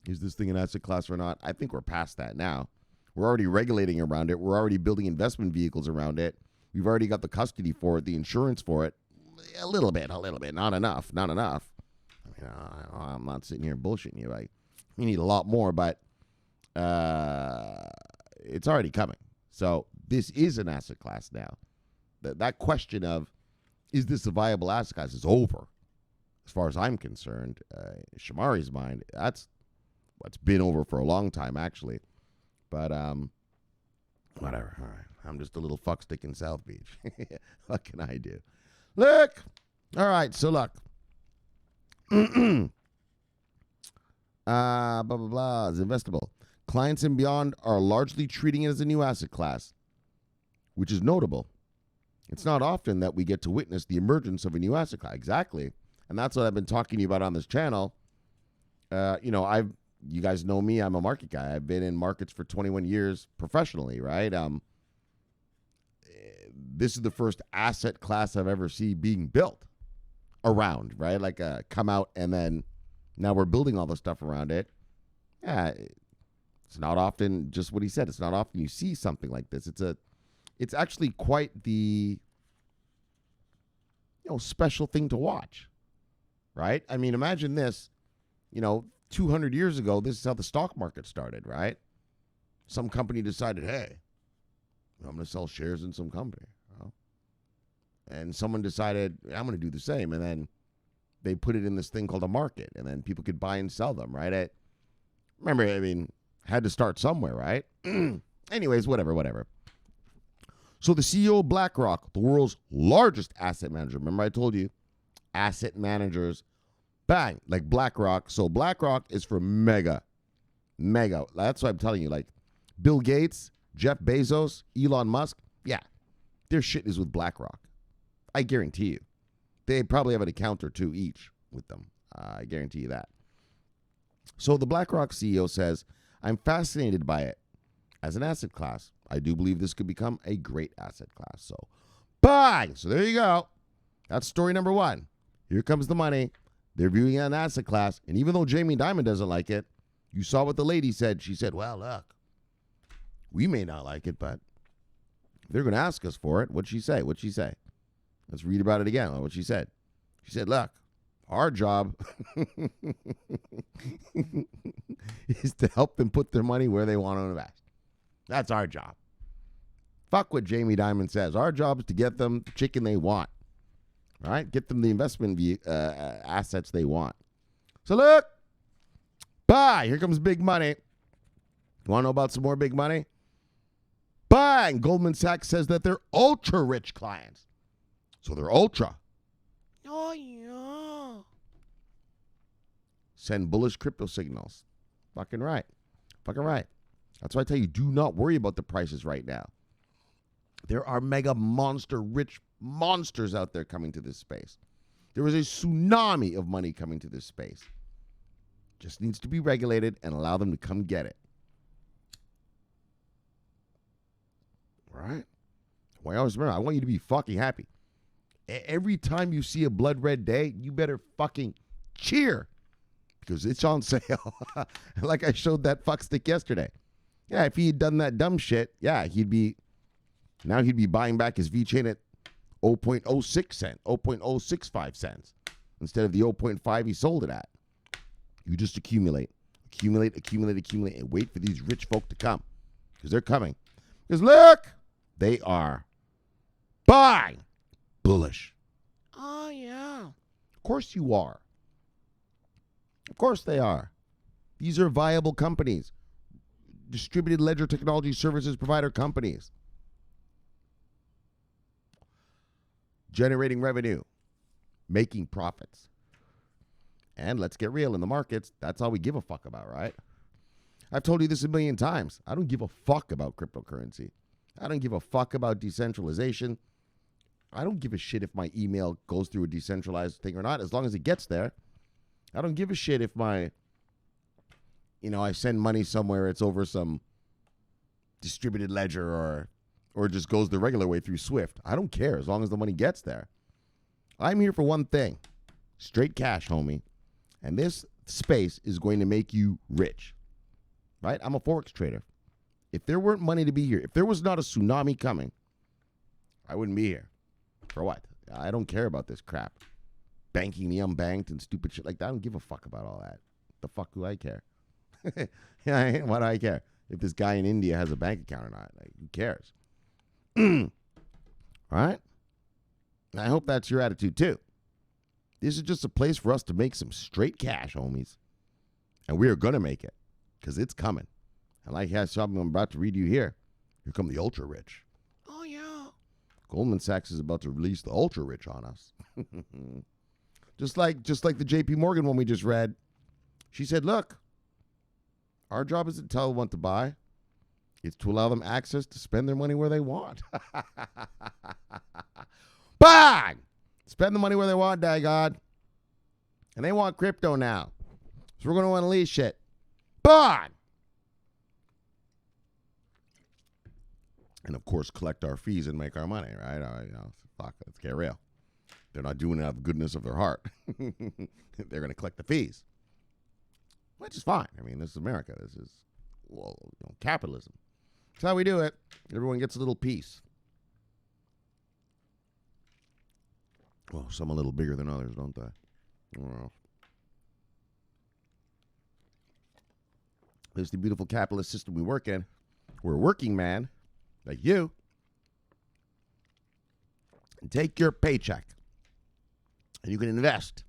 is this thing an asset class or not? I think we're past that now. We're already regulating around it. We're already building investment vehicles around it. We've already got the custody for it, the insurance for it. A little bit, not enough. I mean, I'm not sitting here bullshitting you. We need a lot more, but it's already coming. So this is an asset class now. That question of, is this a viable asset class is over. As far as I'm concerned, Shomari's mind, that's what's been over for a long time, actually. But whatever. All right. I'm just a little fuckstick in South Beach. What can I do? Look. All right. So look. Blah, blah, blah. It's investable. Clients and beyond are largely treating it as a new asset class, which is notable. It's not often that we get to witness the emergence of a new asset class. Exactly. And that's what I've been talking to you about on this channel. You guys know me. I'm a market guy. I've been in markets for 21 years professionally, right? This is the first asset class I've ever seen being built around, right? Like come out and then now we're building all the stuff around it. Yeah, it's not often just what he said. It's not often you see something like this. It's actually quite the special thing to watch, right? I mean, imagine this, 200 years ago, this is how the stock market started, right? Some company decided, hey, I'm going to sell shares in some company. And someone decided, I'm going to do the same. And then they put it in this thing called a market. And then people could buy and sell them, right? Had to start somewhere, right? Anyways, whatever. So the CEO of BlackRock, the world's largest asset manager, remember I told you, asset managers, bang, like BlackRock. So BlackRock is for mega. That's what I'm telling you. Like Bill Gates, Jeff Bezos, Elon Musk, yeah, their shit is with BlackRock. I guarantee you. They probably have an account or two each with them. I guarantee you that. So the BlackRock CEO says, I'm fascinated by it as an asset class. I do believe this could become a great asset class. So, bang! So there you go. That's story number one. Here comes the money. They're viewing it as an asset class. And even though Jamie Dimon doesn't like it, you saw what the lady said. She said, well, look, we may not like it, but if they're going to ask us for it, what'd she say? Let's read about it again. What she said. She said, look, our job is to help them put their money where they want to invest. That's our job. Fuck what Jamie Dimon says. Our job is to get them the chicken they want. All right? Get them the investment assets they want. So look. Bye. Here comes big money. You want to know about some more big money? Bang. Goldman Sachs says that they're ultra rich clients. So they're ultra. Oh, yeah. Send bullish crypto signals. Fucking right. That's why I tell you, do not worry about the prices right now. There are mega monster rich monsters out there coming to this space. There is a tsunami of money coming to this space. Just needs to be regulated and allow them to come get it. right? Well, I always remember, I want you to be fucking happy. Every time you see a blood red day, you better fucking cheer because it's on sale. Like I showed that fuck stick yesterday. Yeah, if he had done that dumb shit, yeah, he'd be buying back his V-chain at 0.06 cents, 0.065 cents instead of the 0.5 he sold it at. You just accumulate, and wait for these rich folk to come because they're coming. Because look, they are buying bullish. Oh, yeah. Of course you are. Of course they are. These are viable companies. Distributed ledger technology services provider companies. Generating revenue. Making profits. And let's get real in the markets. That's all we give a fuck about, right? I've told you this a million times. I don't give a fuck about cryptocurrency. I don't give a fuck about decentralization. I don't give a shit if my email goes through a decentralized thing or not, as long as it gets there. I don't give a shit if I send money somewhere, it's over some distributed ledger or just goes the regular way through Swift. I don't care as long as the money gets there. I'm here for one thing. Straight cash, homie. And this space is going to make you rich. Right? I'm a Forex trader. If there weren't money to be here, if there was not a tsunami coming, I wouldn't be here. For what? I don't care about this crap. Banking the unbanked and stupid shit like that. I don't give a fuck about all that. The fuck do I care? Why do I care? If this guy in India has a bank account or not. Like, who cares? All right? I hope that's your attitude too. This is just a place for us to make some straight cash, homies. And we are going to make it. Because it's coming. And like something I'm about to read you here. Here come the ultra rich. Oh, yeah. Goldman Sachs is about to release the ultra rich on us. Just like the JPMorgan one we just read. She said, look, our job isn't to tell them what to buy. It's to allow them access to spend their money where they want. Bang! Spend the money where they want, daggone. And they want crypto now. So we're going to unleash it. Bang! And, of course, collect our fees and make our money, right? Fuck, let's get real. They're not doing it out of the goodness of their heart. They're going to collect the fees. Which is fine. I mean, this is America. This is capitalism. That's how we do it. Everyone gets a little piece. Well, some a little bigger than others, don't they? Well, this is the beautiful capitalist system we work in. We're a working man, like you, and take your paycheck. And you can invest,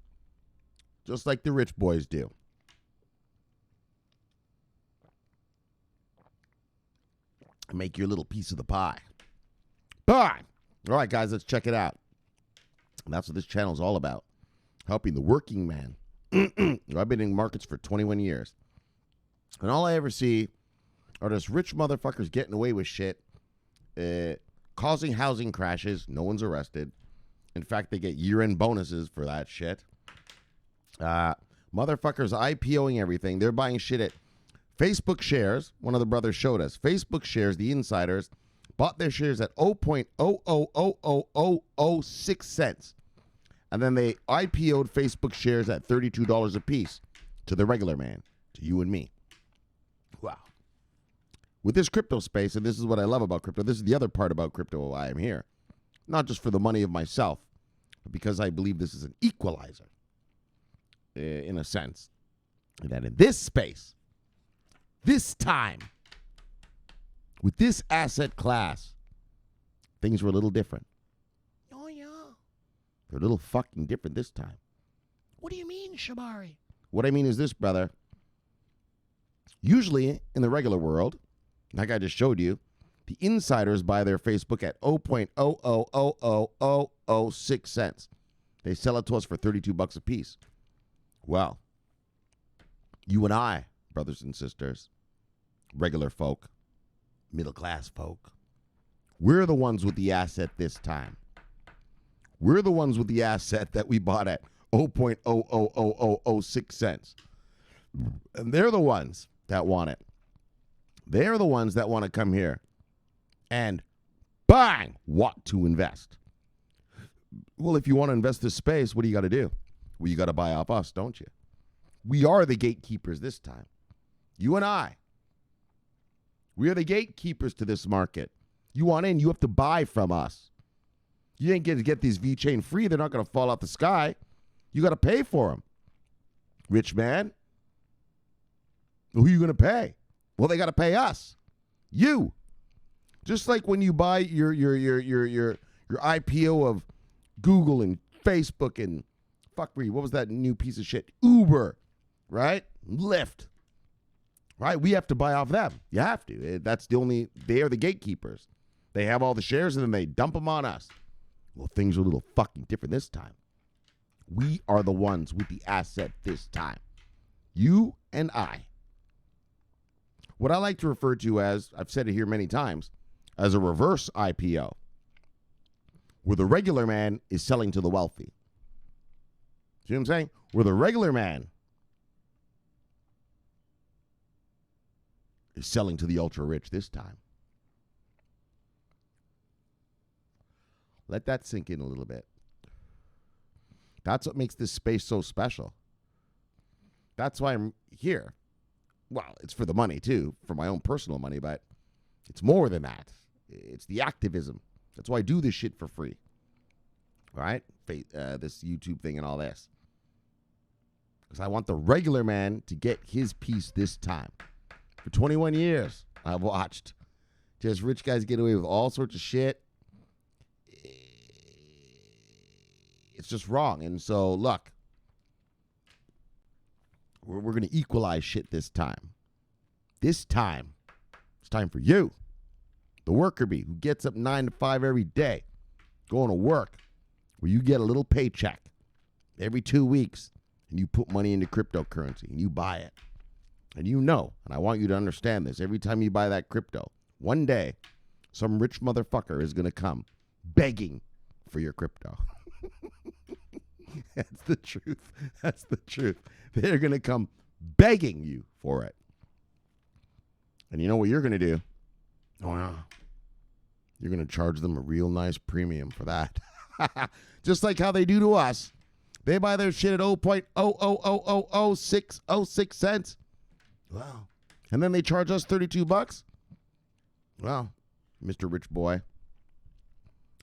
just like the rich boys do. And make your little piece of the pie. But, all right, guys, let's check it out. And that's what this channel is all about. Helping the working man. I've been in markets for 21 years. And all I ever see are just rich motherfuckers getting away with shit, causing housing crashes. No one's arrested. In fact, they get year-end bonuses for that shit. Motherfuckers IPOing everything. They're buying shit at Facebook shares. One of the brothers showed us. Facebook shares, the insiders, bought their shares at 0.0000006 cents. And then they IPO'd Facebook shares at $32 a piece to the regular man, to you and me. Wow. With this crypto space, and this is what I love about crypto, this is the other part about crypto why I'm here. Not just for the money of myself, but because I believe this is an equalizer, in a sense. And that in this space, this time, with this asset class, things were a little different. Oh, yeah. They're a little fucking different this time. What do you mean, Shomari? What I mean is this, brother. Usually, in the regular world, like I just showed you, the insiders buy their Facebook at 0.0000006 cents. They sell it to us for $32 a piece. Well, you and I, brothers and sisters, regular folk, middle-class folk, we're the ones with the asset this time. We're the ones with the asset that we bought at 0.00006 cents. And they're the ones that want it. They're the ones that want to come here and Bang! Want to invest. Well, if you want to invest this space, what do you got to do? Well, you got to buy off us, don't you? We are the gatekeepers this time. You and I. We are the gatekeepers to this market. You want in, you have to buy from us. You ain't going to get these VeChain free. They're not going to fall out the sky. You got to pay for them. Rich man. Who are you going to pay? Well, they got to pay us. You. Just like when you buy your IPO of Google and Facebook and what was that new piece of shit? Uber, right? Lyft. Right? We have to buy off them. You have to. They are the gatekeepers. They have all the shares and then they dump them on us. Well, things are a little fucking different this time. We are the ones with the asset this time. You and I. What I like to refer to as, I've said it here many times, as a reverse IPO, where the regular man is selling to the wealthy. See what I'm saying? Where the regular man is selling to the ultra rich this time. Let that sink in a little bit. That's what makes this space so special. That's why I'm here. Well, it's for the money too, for my own personal money, but it's more than that. It's the activism. That's why I do this shit for free. All right? This YouTube thing and all this. Because I want the regular man to get his piece this time. For 21 years, I've watched just rich guys get away with all sorts of shit. It's just wrong. And so, look, we're going to equalize shit this time. This time, it's time for you, the worker bee who gets up 9 to 5 every day, going to work, where you get a little paycheck every 2 weeks, and you put money into cryptocurrency, and you buy it. And you know, and I want you to understand this, every time you buy that crypto, one day, some rich motherfucker is going to come begging for your crypto. That's the truth. That's the truth. They're going to come begging you for it. And you know what you're going to do? Oh, yeah. You're going to charge them a real nice premium for that. Just like how they do to us. They buy their shit at 0.0000606 cents. Wow. And then they charge us $32. Well, Mr. Rich Boy,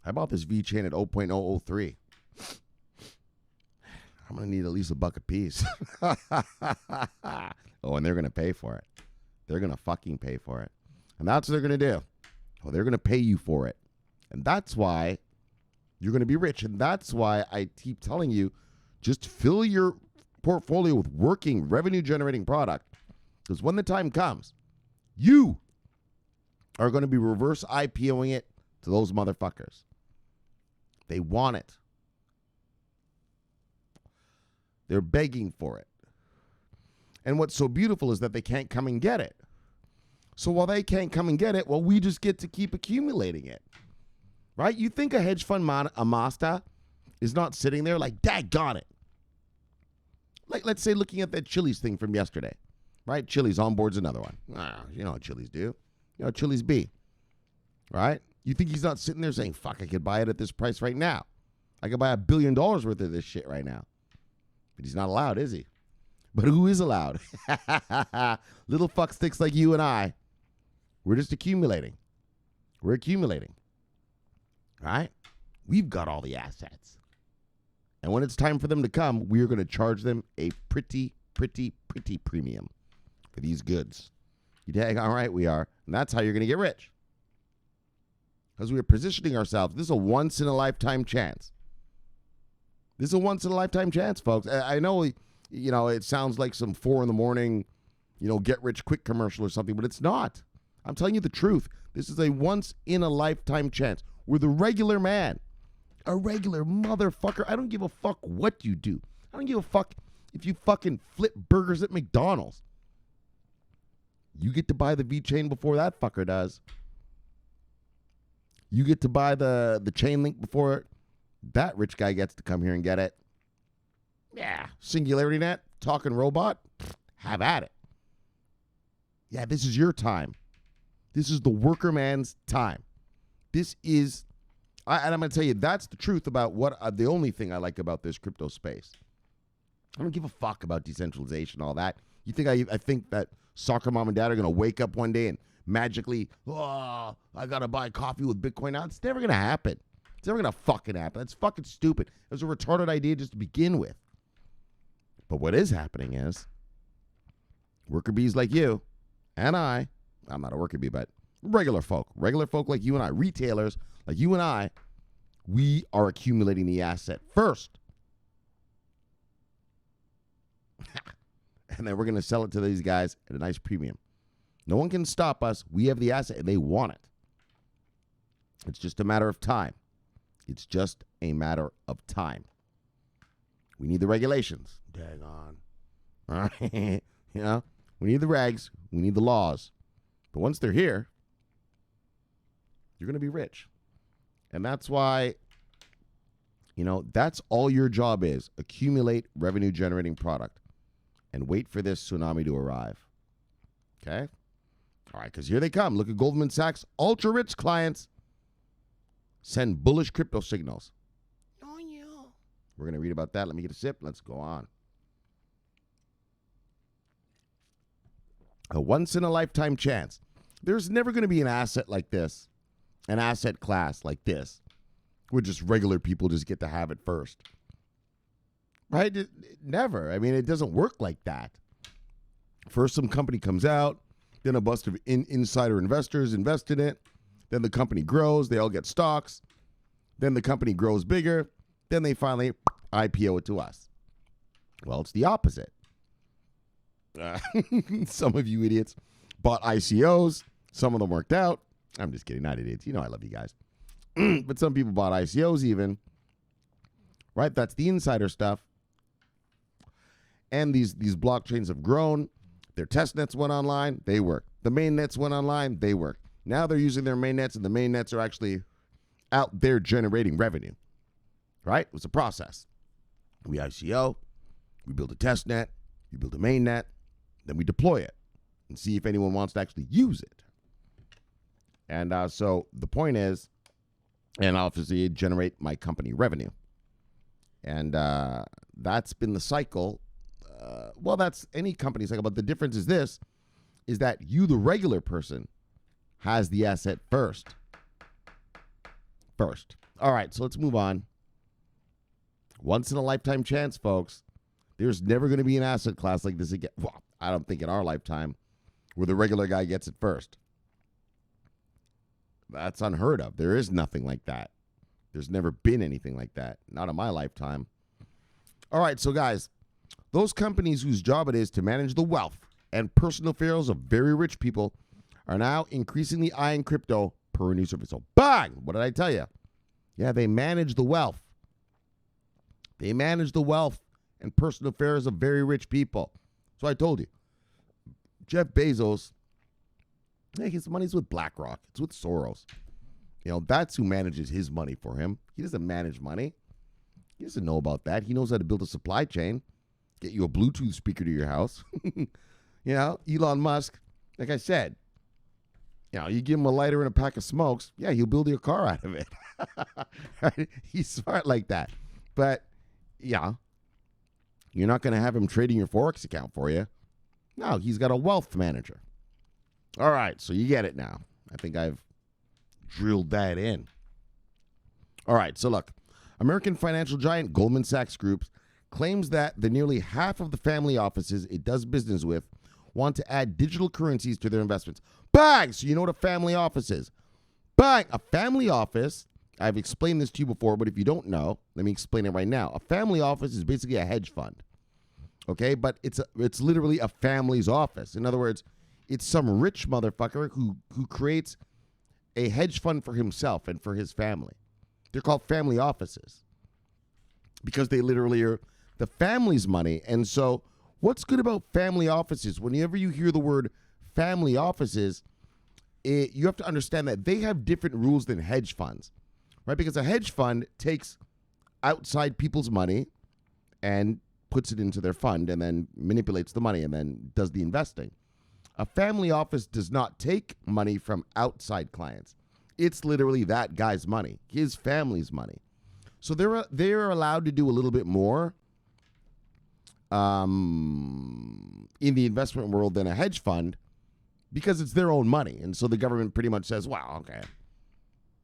I bought this VeChain at 0.003. I'm going to need at least $1 a piece. Oh, and they're going to pay for it. They're going to fucking pay for it. And that's what they're going to do. Well, they're going to pay you for it. And that's why you're going to be rich. And that's why I keep telling you, just fill your portfolio with working, revenue-generating product. Because when the time comes, you are going to be reverse IPOing it to those motherfuckers. They want it. They're begging for it. And what's so beautiful is that they can't come and get it. So while they can't come and get it, well, we just get to keep accumulating it. Right? You think a hedge fund master is not sitting there like, daggone it. Like, let's say looking at that Chili's thing from yesterday. Right? Chili's onboards another one. You know what Chili's do. You know what Chili's be. Right? You think he's not sitting there saying, fuck, I could buy it at this price right now. I could buy $1 billion worth of this shit right now. But he's not allowed, is he? But who is allowed? Little fucksticks like you and I. We're just accumulating. We're accumulating. Right? We've got all the assets. And when it's time for them to come, we're going to charge them a pretty premium for these goods. You dang all right we are. And that's how you're going to get rich. Because we're positioning ourselves. This is a once-in-a-lifetime chance. This is a once-in-a-lifetime chance, folks. I know, it sounds like some 4 a.m, get-rich-quick commercial or something, but it's not. I'm telling you the truth. This is a once-in-a-lifetime chance. We're the regular man. A regular motherfucker. I don't give a fuck what you do. I don't give a fuck if you fucking flip burgers at McDonald's. You get to buy the VeChain before that fucker does. You get to buy the chain link before that rich guy gets to come here and get it. Yeah. Singularity Net, talking robot, have at it. Yeah, this is your time. This is the worker man's time. This is, and I'm going to tell you, that's the truth about what the only thing I like about this crypto space. I don't give a fuck about decentralization, all that. You think I think that soccer mom and dad are going to wake up one day and magically, oh, I got to buy coffee with Bitcoin now? It's never going to happen. It's never going to fucking happen. That's fucking stupid. It was a retarded idea just to begin with. But what is happening is worker bees like you and I'm not a worker bee, but regular folk like you and I, retailers like you and I, we are accumulating the asset first. And then we're going to sell it to these guys at a nice premium. No one can stop us. We have the asset and they want it. It's just a matter of time. It's just a matter of time. We need the regulations. Dang on. All right. You know, we need the regs. We need the laws. But once they're here, you're going to be rich. And that's why, you know, that's all your job is. Accumulate revenue generating product and wait for this tsunami to arrive. Okay? All right, because here they come. Look at Goldman Sachs. Ultra rich clients send bullish crypto signals. Oh, yeah. We're going to read about that. Let me get a sip. Let's go on. A once-in-a-lifetime chance. There's never going to be an asset like this, an asset class like this, where just regular people just get to have it first. Right? Never. I mean, it doesn't work like that. First, some company comes out, then a bunch of insider investors invest in it, then the company grows, they all get stocks, then the company grows bigger, then they finally IPO it to us. Well, it's the opposite. Some of you idiots bought ICOs. Some of them worked out. I'm just kidding, not idiots. You know I love you guys. But some people bought ICOs even. Right? That's the insider stuff. And these blockchains have grown. Their test nets went online. They work. The main nets went online. They work. Now they're using their main nets, and the main nets are actually out there generating revenue. Right? It was a process. We ICO. We build a test net. We build a main net. Then we deploy it and see if anyone wants to actually use it. And so the point is, and obviously generate my company revenue. And that's been the cycle. Well, that's any company cycle. But the difference is this, is that you, the regular person, has the asset first. All right, so let's move on. Once in a lifetime chance, folks. There's never going to be an asset class like this again. Well, I don't think in our lifetime where the regular guy gets it first. That's unheard of. There is nothing like that. There's never been anything like that. Not in my lifetime. All right, so guys, those companies whose job it is to manage the wealth and personal affairs of very rich people are now increasingly eyeing crypto per a new survey. So bang! What did I tell you? Yeah, they manage the wealth. They manage the wealth and personal affairs of very rich people. So I told you, Jeff Bezos, hey, his money's with BlackRock. It's with Soros. You know, that's who manages his money for him. He doesn't manage money. He doesn't know about that. He knows how to build a supply chain, get you a Bluetooth speaker to your house. You know, Elon Musk, like I said, you know, you give him a lighter and a pack of smokes, yeah, he'll build you a car out of it. Right? He's smart like that. But, yeah, you're not going to have him trading your Forex account for you. No, he's got a wealth manager. All right, so you get it now. I think I've drilled that in. All right, so look. American financial giant Goldman Sachs Group claims that the nearly half of the family offices it does business with want to add digital currencies to their investments. Bang! So you know what a family office is. Bang! A family office, I've explained this to you before, but if you don't know, let me explain it right now. A family office is basically a hedge fund. Okay? But it's literally a family's office. In other words, it's some rich motherfucker who creates a hedge fund for himself and for his family. They're called family offices because they literally are the family's money. And so what's good about family offices, whenever you hear the word family offices, you have to understand that they have different rules than hedge funds, right? Because a hedge fund takes outside people's money and puts it into their fund and then manipulates the money and then does the investing. A family office does not take money from outside clients. It's literally that guy's money, his family's money. So they're allowed to do a little bit more in the investment world than a hedge fund because it's their own money. And so the government pretty much says, well, okay,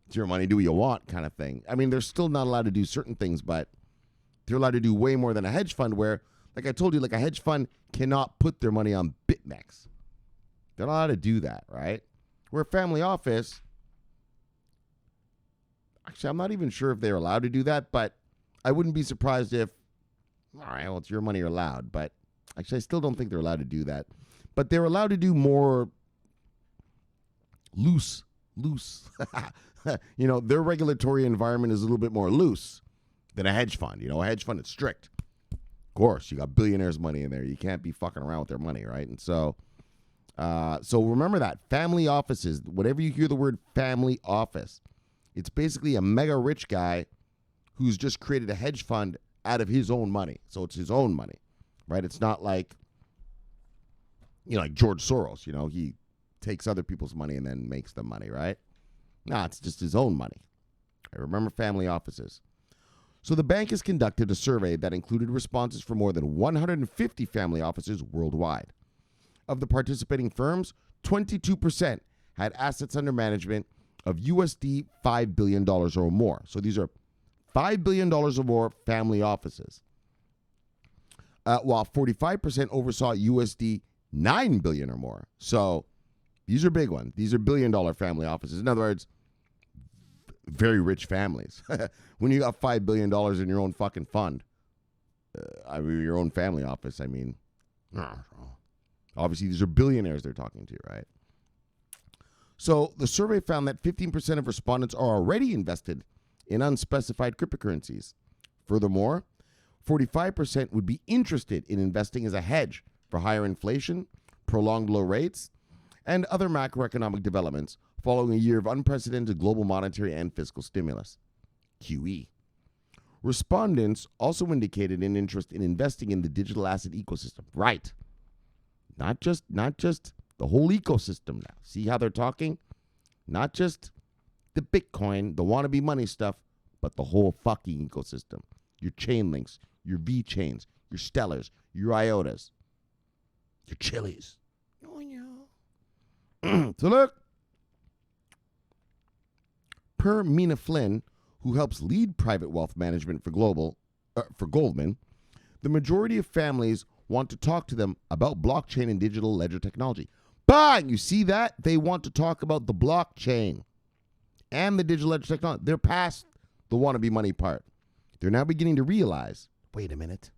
it's your money, do what you want kind of thing. I mean, they're still not allowed to do certain things, but they're allowed to do way more than a hedge fund where, like I told you, like a hedge fund cannot put their money on BitMEX. They're not allowed to do that, right? Where a family office, actually, I'm not even sure if they're allowed to do that, but I wouldn't be surprised if, all right, well, it's your money, you're allowed. But actually, I still don't think they're allowed to do that. But they're allowed to do more loose. Their regulatory environment is a little bit more loose than a hedge fund. A hedge fund is strict. Of course, you got billionaires' money in there. You can't be fucking around with their money, right? And so remember that. Family offices, whenever you hear the word family office, it's basically a mega rich guy who's just created a hedge fund out of his own money. So it's his own money, right? It's not like, like George Soros, he takes other people's money and then makes them money, right? No, it's just his own money. I remember family offices. So the bank has conducted a survey that included responses from more than 150 family offices worldwide. Of the participating firms, 22% had assets under management of USD $5 billion or more. So these are $5 billion or more family offices. While 45% oversaw USD $9 billion or more. So these are big ones. These are billion-dollar family offices. In other words, very rich families. When you got $5 billion in your own fucking fund, your own family office, obviously these are billionaires they're talking to, right? So the survey found that 15% of respondents are already invested in unspecified cryptocurrencies. Furthermore, 45% would be interested in investing as a hedge for higher inflation, prolonged low rates, and other macroeconomic developments following a year of unprecedented global monetary and fiscal stimulus, QE. Respondents also indicated an interest in investing in the digital asset ecosystem. Right. Not just the whole ecosystem now. See how they're talking? Not just the Bitcoin, the wannabe money stuff, but the whole fucking ecosystem. Your chain links, your V chains, your Stellars, your IOTAs, your Chilies. So look, per Mina Flynn, who helps lead private wealth management for Goldman, the majority of families want to talk to them about blockchain and digital ledger technology. Bang! You see that? They want to talk about the blockchain and the digital ledger technology. They're past the wannabe money part. They're now beginning to realize, wait a minute,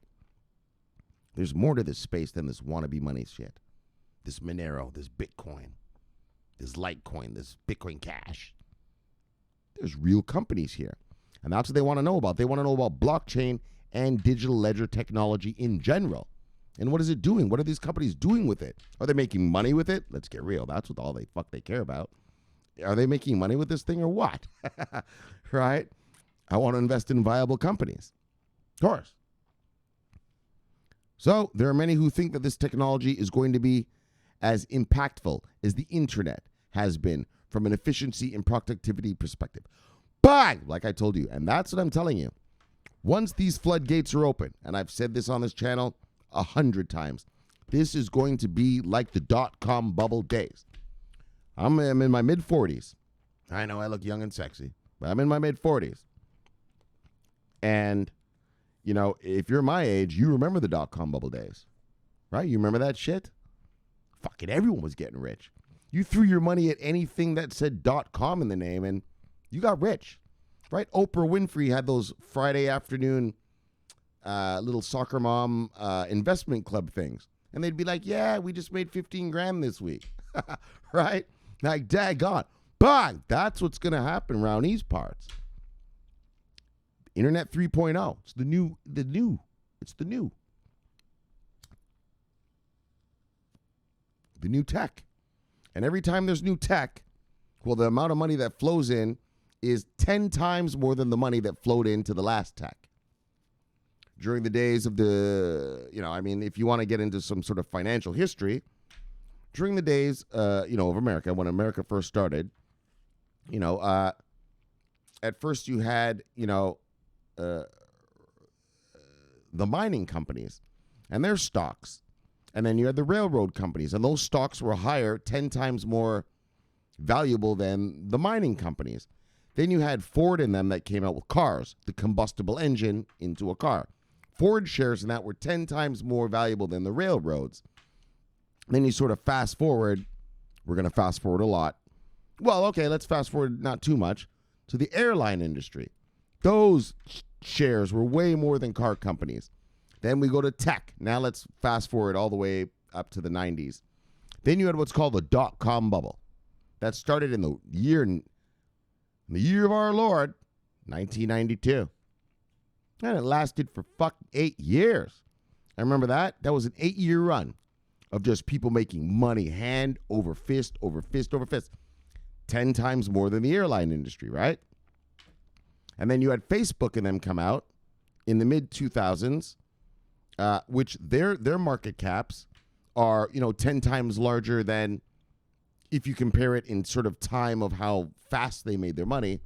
there's more to this space than this wannabe money shit. This Monero, this Bitcoin, this Litecoin, this Bitcoin Cash. There's real companies here. And that's what they want to know about. They want to know about blockchain and digital ledger technology in general. And what is it doing? What are these companies doing with it? Are they making money with it? Let's get real. That's what all they care about. Are they making money with this thing or what? Right? I want to invest in viable companies. Of course. So there are many who think that this technology is going to be as impactful as the internet has been from an efficiency and productivity perspective. But, like I told you, and that's what I'm telling you, once these floodgates are open, and I've said this on this channel 100 times, this is going to be like the dot-com bubble days. I'm in my mid-40s. I know I look young and sexy, but I'm in my mid-40s. And, if you're my age, you remember the dot-com bubble days, right? You remember that shit? Fucking everyone was getting rich. You threw your money at anything that said .com in the name, and you got rich, right? Oprah Winfrey had those Friday afternoon little soccer mom investment club things. And they'd be like, yeah, we just made 15 grand this week, right? Like, daggone. But that's what's going to happen around these parts. Internet 3.0. It's the new. It's the new. The new tech. And every time there's new tech, well, the amount of money that flows in is 10 times more than the money that flowed into the last tech. During the days of if you want to get into some sort of financial history, during the days, of America, when America first started, You know, at first you had, uh, the mining companies and their stocks. And then you had the railroad companies, and those stocks were higher, 10 times more valuable than the mining companies. Then you had Ford in them that came out with cars, the combustible engine into a car. Ford shares in that were 10 times more valuable than the railroads. Then you sort of fast forward. We're going to fast forward a lot. Well, okay, let's fast forward not too much to the airline industry. Those shares were way more than car companies. Then we go to tech. Now let's fast forward all the way up to the 90s. Then you had what's called the dot-com bubble. That started in the year of our Lord, 1992. And it lasted for 8 years. I remember that. That was an 8-year run of just people making money hand over fist, over fist, over fist. 10 times more than the airline industry, right? And then you had Facebook and them come out in the mid-2000s, which their market caps are, 10 times larger than, if you compare it in sort of time of how fast they made their money,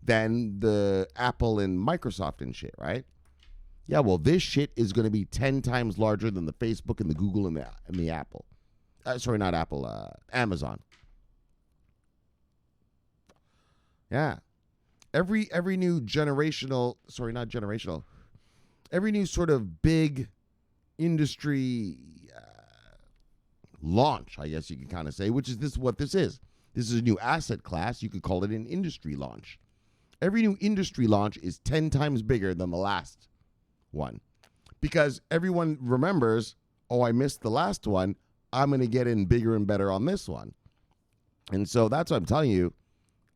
than the Apple and Microsoft and shit, right? Yeah, well, this shit is going to be 10 times larger than the Facebook and the Google and the Apple. Sorry, not Apple, Amazon. Yeah. Every new every new sort of big industry launch, I guess you can kind of say, which is what this is. This is a new asset class. You could call it an industry launch. Every new industry launch is 10 times bigger than the last one. Because everyone remembers, oh, I missed the last one. I'm going to get in bigger and better on this one. And so that's what I'm telling you.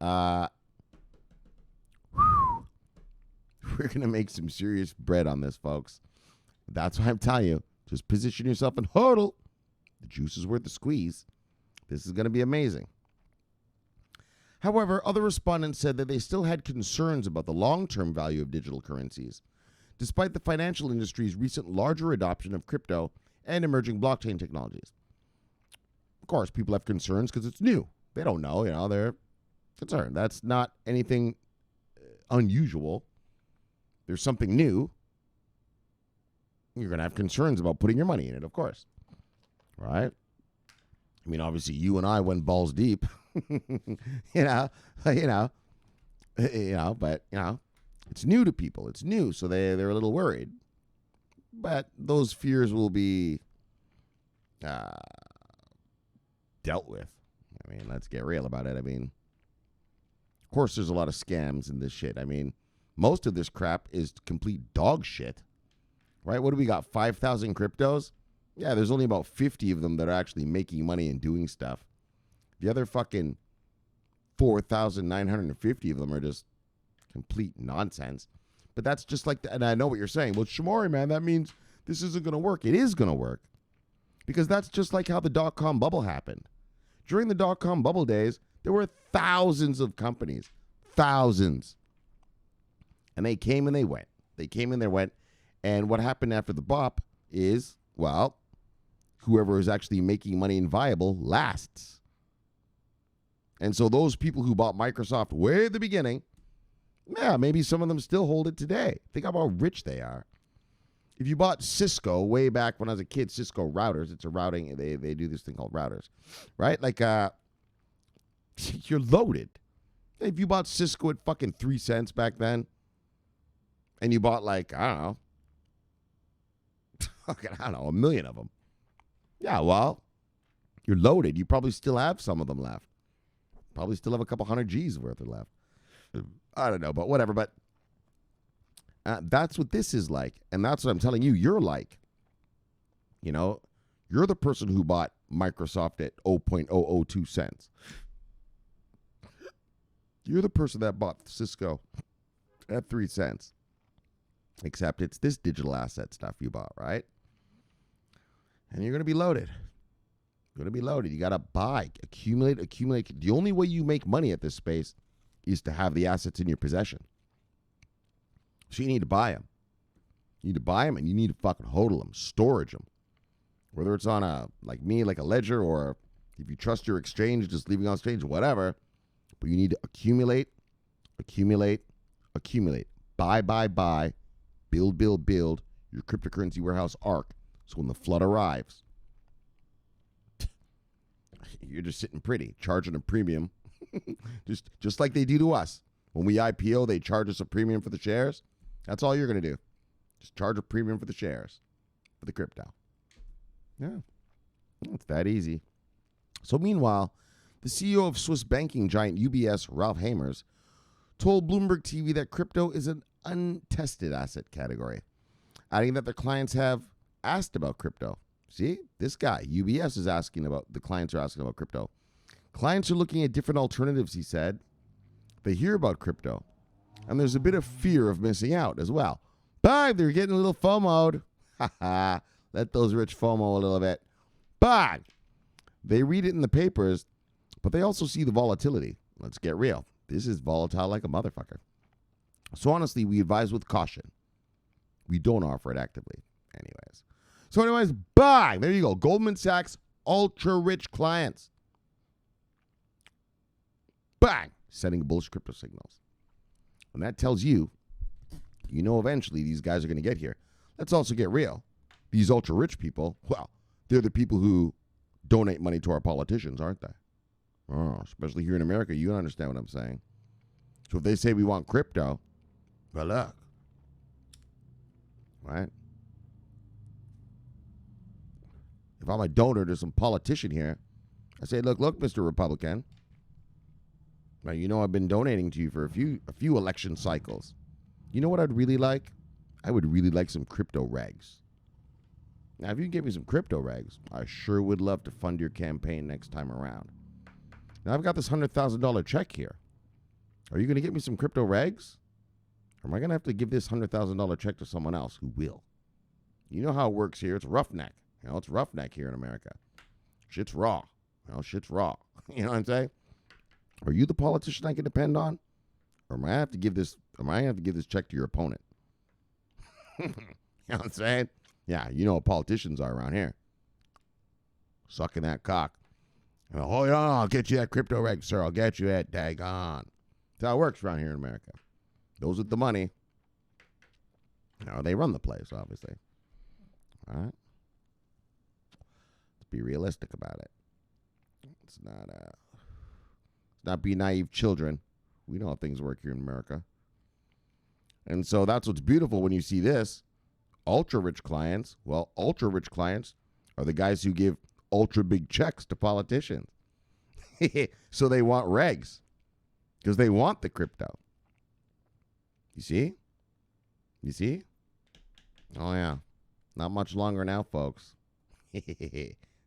We're going to make some serious bread on this, folks. That's what I'm telling you. Just position yourself and hodl. The juice is worth the squeeze. This is going to be amazing. However, other respondents said that they still had concerns about the long-term value of digital currencies, despite the financial industry's recent larger adoption of crypto and emerging blockchain technologies. Of course, people have concerns because it's new. They don't know, they're concerned. That's not anything unusual. There's something new. You're going to have concerns about putting your money in it, of course. Right? I mean, obviously, you and I went balls deep. But it's new to people. It's new, so they're a little worried. But those fears will be dealt with. I mean, let's get real about it. I mean, of course, there's a lot of scams in this shit. I mean, most of this crap is complete dog shit. Right? What do we got? 5,000 cryptos? Yeah, there's only about 50 of them that are actually making money and doing stuff. The other fucking 4,950 of them are just complete nonsense. But that's just like, and I know what you're saying. Well, Shomari, man, that means this isn't going to work. It is going to work. Because that's just like how the dot-com bubble happened. During the dot-com bubble days, there were thousands of companies. Thousands. And they came and they went. They came and they went. And what happened after the bop is, well, whoever is actually making money and viable lasts. And so those people who bought Microsoft way at the beginning, yeah, maybe some of them still hold it today. Think how rich they are. If you bought Cisco way back when I was a kid, Cisco routers, it's a routing, they do this thing called routers, right? Like, you're loaded. If you bought Cisco at fucking 3 cents back then, and you bought like, I don't know, 1 million of them. Yeah, well, you're loaded. You probably still have some of them left. Probably still have a couple hundred G's worth of left. I don't know, but whatever. But that's what this is like. And that's what I'm telling you, you're like. You're the person who bought Microsoft at 0.002 cents. You're the person that bought Cisco at 3 cents. Except it's this digital asset stuff you bought, right? And you're going to be loaded. You're going to be loaded. You got to buy, accumulate. The only way you make money at this space is to have the assets in your possession. So you need to buy them. You need to buy them and you need to fucking hodl them, storage them. Whether it's on like a ledger, or if you trust your exchange, just leaving on exchange, whatever. But you need to accumulate, accumulate, accumulate. Buy, build, build, build your cryptocurrency warehouse arc. So when the flood arrives, you're just sitting pretty, charging a premium, just like they do to us. When we IPO, they charge us a premium for the shares. That's all you're going to do. Just charge a premium for the shares, for the crypto. Yeah, it's that easy. So meanwhile, the CEO of Swiss banking giant UBS, Ralph Hamers, told Bloomberg TV that crypto is an untested asset category, adding that their clients have asked about crypto. See, this guy, UBS, is asking about, the clients are asking about crypto. Clients are looking at different alternatives, he said. They hear about crypto, and there's a bit of fear of missing out as well. But they're getting a little FOMO'd. Let those rich FOMO a little bit. But they read it in the papers, but they also see the volatility. Let's get real. This is volatile like a motherfucker. So honestly, we advise with caution. We don't offer it actively. Anyways, bang! There you go. Goldman Sachs, ultra-rich clients. Bang! Sending bullish crypto signals. And that tells you, eventually these guys are going to get here. Let's also get real. These ultra-rich people, well, they're the people who donate money to our politicians, aren't they? Oh, especially here in America, you understand what I'm saying. So if they say we want crypto, well, look. Right? If I'm a donor to some politician here, I say, look, Mr. Republican. Now, I've been donating to you for a few election cycles. You know what I'd really like? I would really like some crypto regs. Now, if you can give me some crypto regs, I sure would love to fund your campaign next time around. Now, I've got this $100,000 check here. Are you going to get me some crypto regs? Or am I going to have to give this $100,000 check to someone else who will? You know how it works here. It's roughneck. It's roughneck here in America. Shit's raw. Shit's raw. You know what I'm saying? Are you the politician I can depend on? Or am I have to give this check to your opponent? You know what I'm saying? Yeah, you know what politicians are around here. Sucking that cock. Oh, yeah, I'll get you that crypto reg, sir. I'll get you that daggone. That's how it works around here in America. Those with the money, they run the place, obviously. All right? Let's be realistic about it. It's not be naive children. We know how things work here in America. And so that's what's beautiful when you see this. Ultra-rich clients, ultra-rich clients are the guys who give ultra-big checks to politicians. So they want regs because they want the crypto. You see? Oh, yeah. Not much longer now, folks.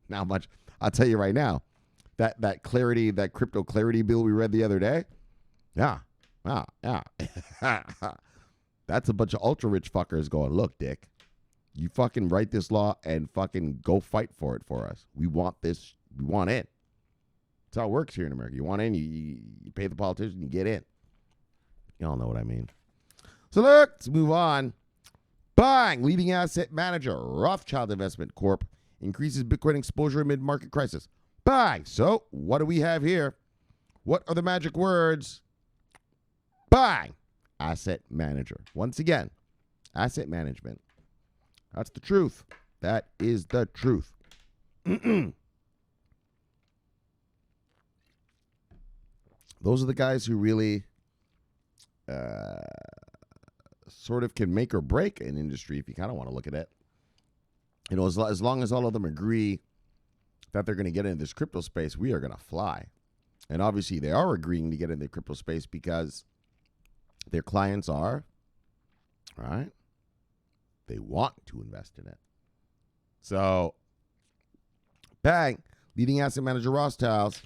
Not much. I'll tell you right now, that clarity, that crypto clarity bill we read the other day, yeah. That's a bunch of ultra-rich fuckers going, look, Dick, you fucking write this law and fucking go fight for it for us. We want this. We want in. That's how it works here in America. You want in, you pay the politician, you get in. You all know what I mean. So look, let's move on. Bang! Leading asset manager, Rothschild Investment Corp. increases Bitcoin exposure amid market crisis. Bang! So what do we have here? What are the magic words? Bang! Asset manager. Once again, asset management. That's the truth. That is the truth. Those are the guys who really sort of can make or break an industry if you kind of want to look at it. You know, as long as all of them agree that they're going to get into this crypto space, we are going to fly. And obviously they are agreeing to get into the crypto space because their clients are, right? They want to invest in it. So, bang, leading asset manager Rothschild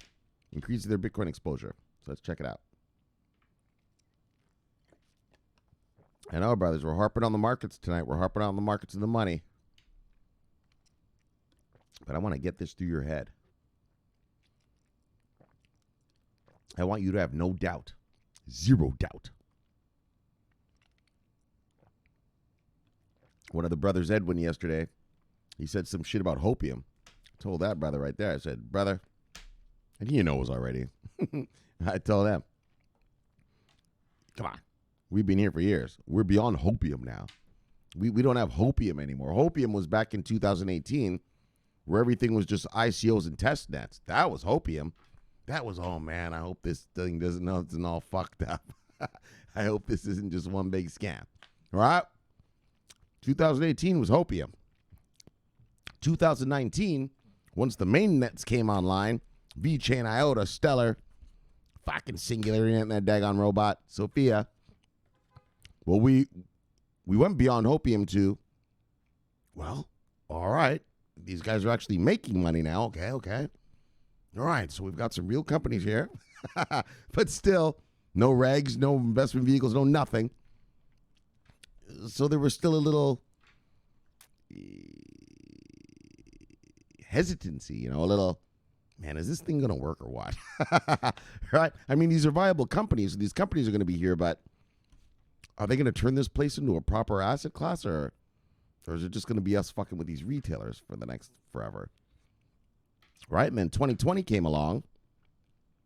increases their Bitcoin exposure. So let's check it out. I know, brothers, we're harping on the markets tonight. We're harping on the markets and the money. But I want to get this through your head. I want you to have no doubt, zero doubt. One of the brothers, Edwin, yesterday, he said some shit about hopium. I told that brother right there. I said, brother, and he knows already. I told them, come on. We've been here for years. We're beyond hopium now. We don't have hopium anymore. Hopium was back in 2018 where everything was just ICOs and test nets. That was hopium. That was, oh, man, I hope this thing doesn't know it's all fucked up. I hope this isn't just one big scam. All right? 2018 was hopium. 2019, once the main nets came online, VeChain, IOTA, Stellar, fucking Singularity and that daggone robot, Sophia. Well, we went beyond hopium to, well, all right, these guys are actually making money now. Okay. All right, so we've got some real companies here, but still, no regs, no investment vehicles, no nothing. So there was still a little hesitancy, a little, man, is this thing going to work or what? Right? I mean, these are viable companies. These companies are going to be here, but are they going to turn this place into a proper asset class, or is it just going to be us fucking with these retailers for the next forever? Right? And then 2020 came along,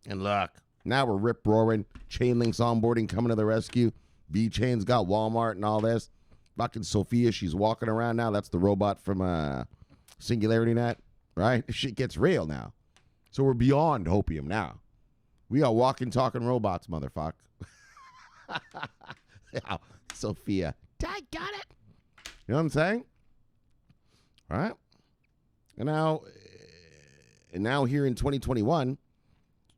and look, now we're rip-roaring, Chainlink's onboarding, coming to the rescue. VeChain's got Walmart and all this. Fucking Sophia, she's walking around now. That's the robot from Singularity Net, right? Shit gets real now. So we're beyond hopium now. We are walking, talking robots, motherfucker. Yeah, Sophia. I got it. You know what I'm saying? All right? And now here in 2021,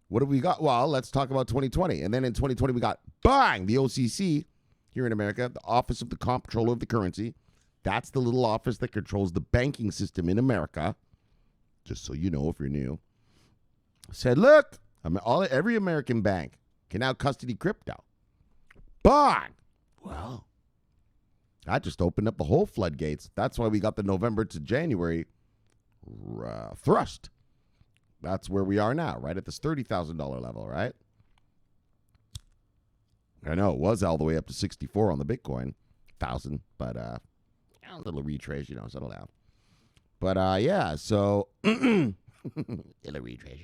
what have we got? Well, let's talk about 2020. And then in 2020, we got, bang, the OCC here in America, the Office of the Comptroller of the Currency. That's the little office that controls the banking system in America. Just so you know if you're new. Said, look, every American bank can now custody crypto. Bang! Well, that just opened up the whole floodgates. That's why we got the November to January thrust. That's where we are now, right at this $30,000 level, right? I know it was all the way up to 64 on the Bitcoin, 1,000, but a little retrace, settle down. But yeah, so little retrace,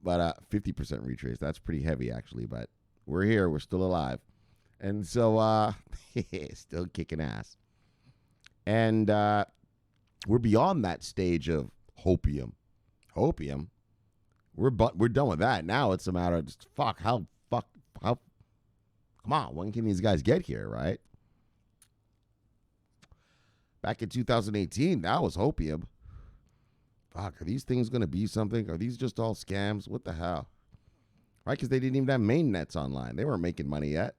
But 50% retrace, that's pretty heavy actually, but we're here, we're still alive. And so still kicking ass. And we're beyond that stage of hopium. Hopium. We're done with that. Now it's a matter of just how come on, when can these guys get here, right? Back in 2018, that was hopium. Fuck, are these things going to be something? Are these just all scams? What the hell? Right, because they didn't even have main nets online. They weren't making money yet.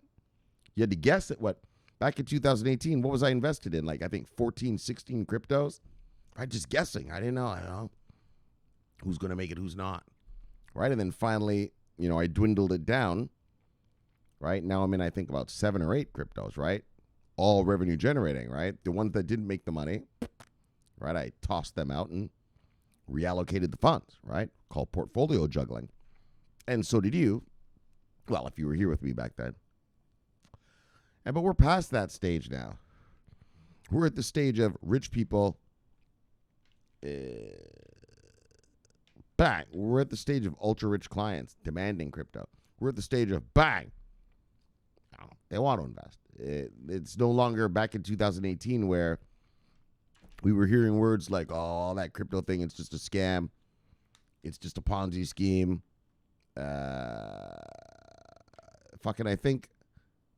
You had to guess at what? Back in 2018, what was I invested in? Like, I think 14, 16 cryptos? Right, just guessing. I didn't know. Who's going to make it, who's not. Right, and then finally, I dwindled it down. Right, now I'm in, I think, about 7 or 8 cryptos, right? All revenue generating, right? The ones that didn't make the money, right? I tossed them out and reallocated the funds, right? Called portfolio juggling. And so did you. Well, if you were here with me back then. But we're past that stage now. We're at the stage of rich people. Bang. We're at the stage of ultra-rich clients demanding crypto. We're at the stage of bang. They want to invest. It's no longer back in 2018 where we were hearing words like, oh, that crypto thing, it's just a scam. It's just a Ponzi scheme. Fucking, I think,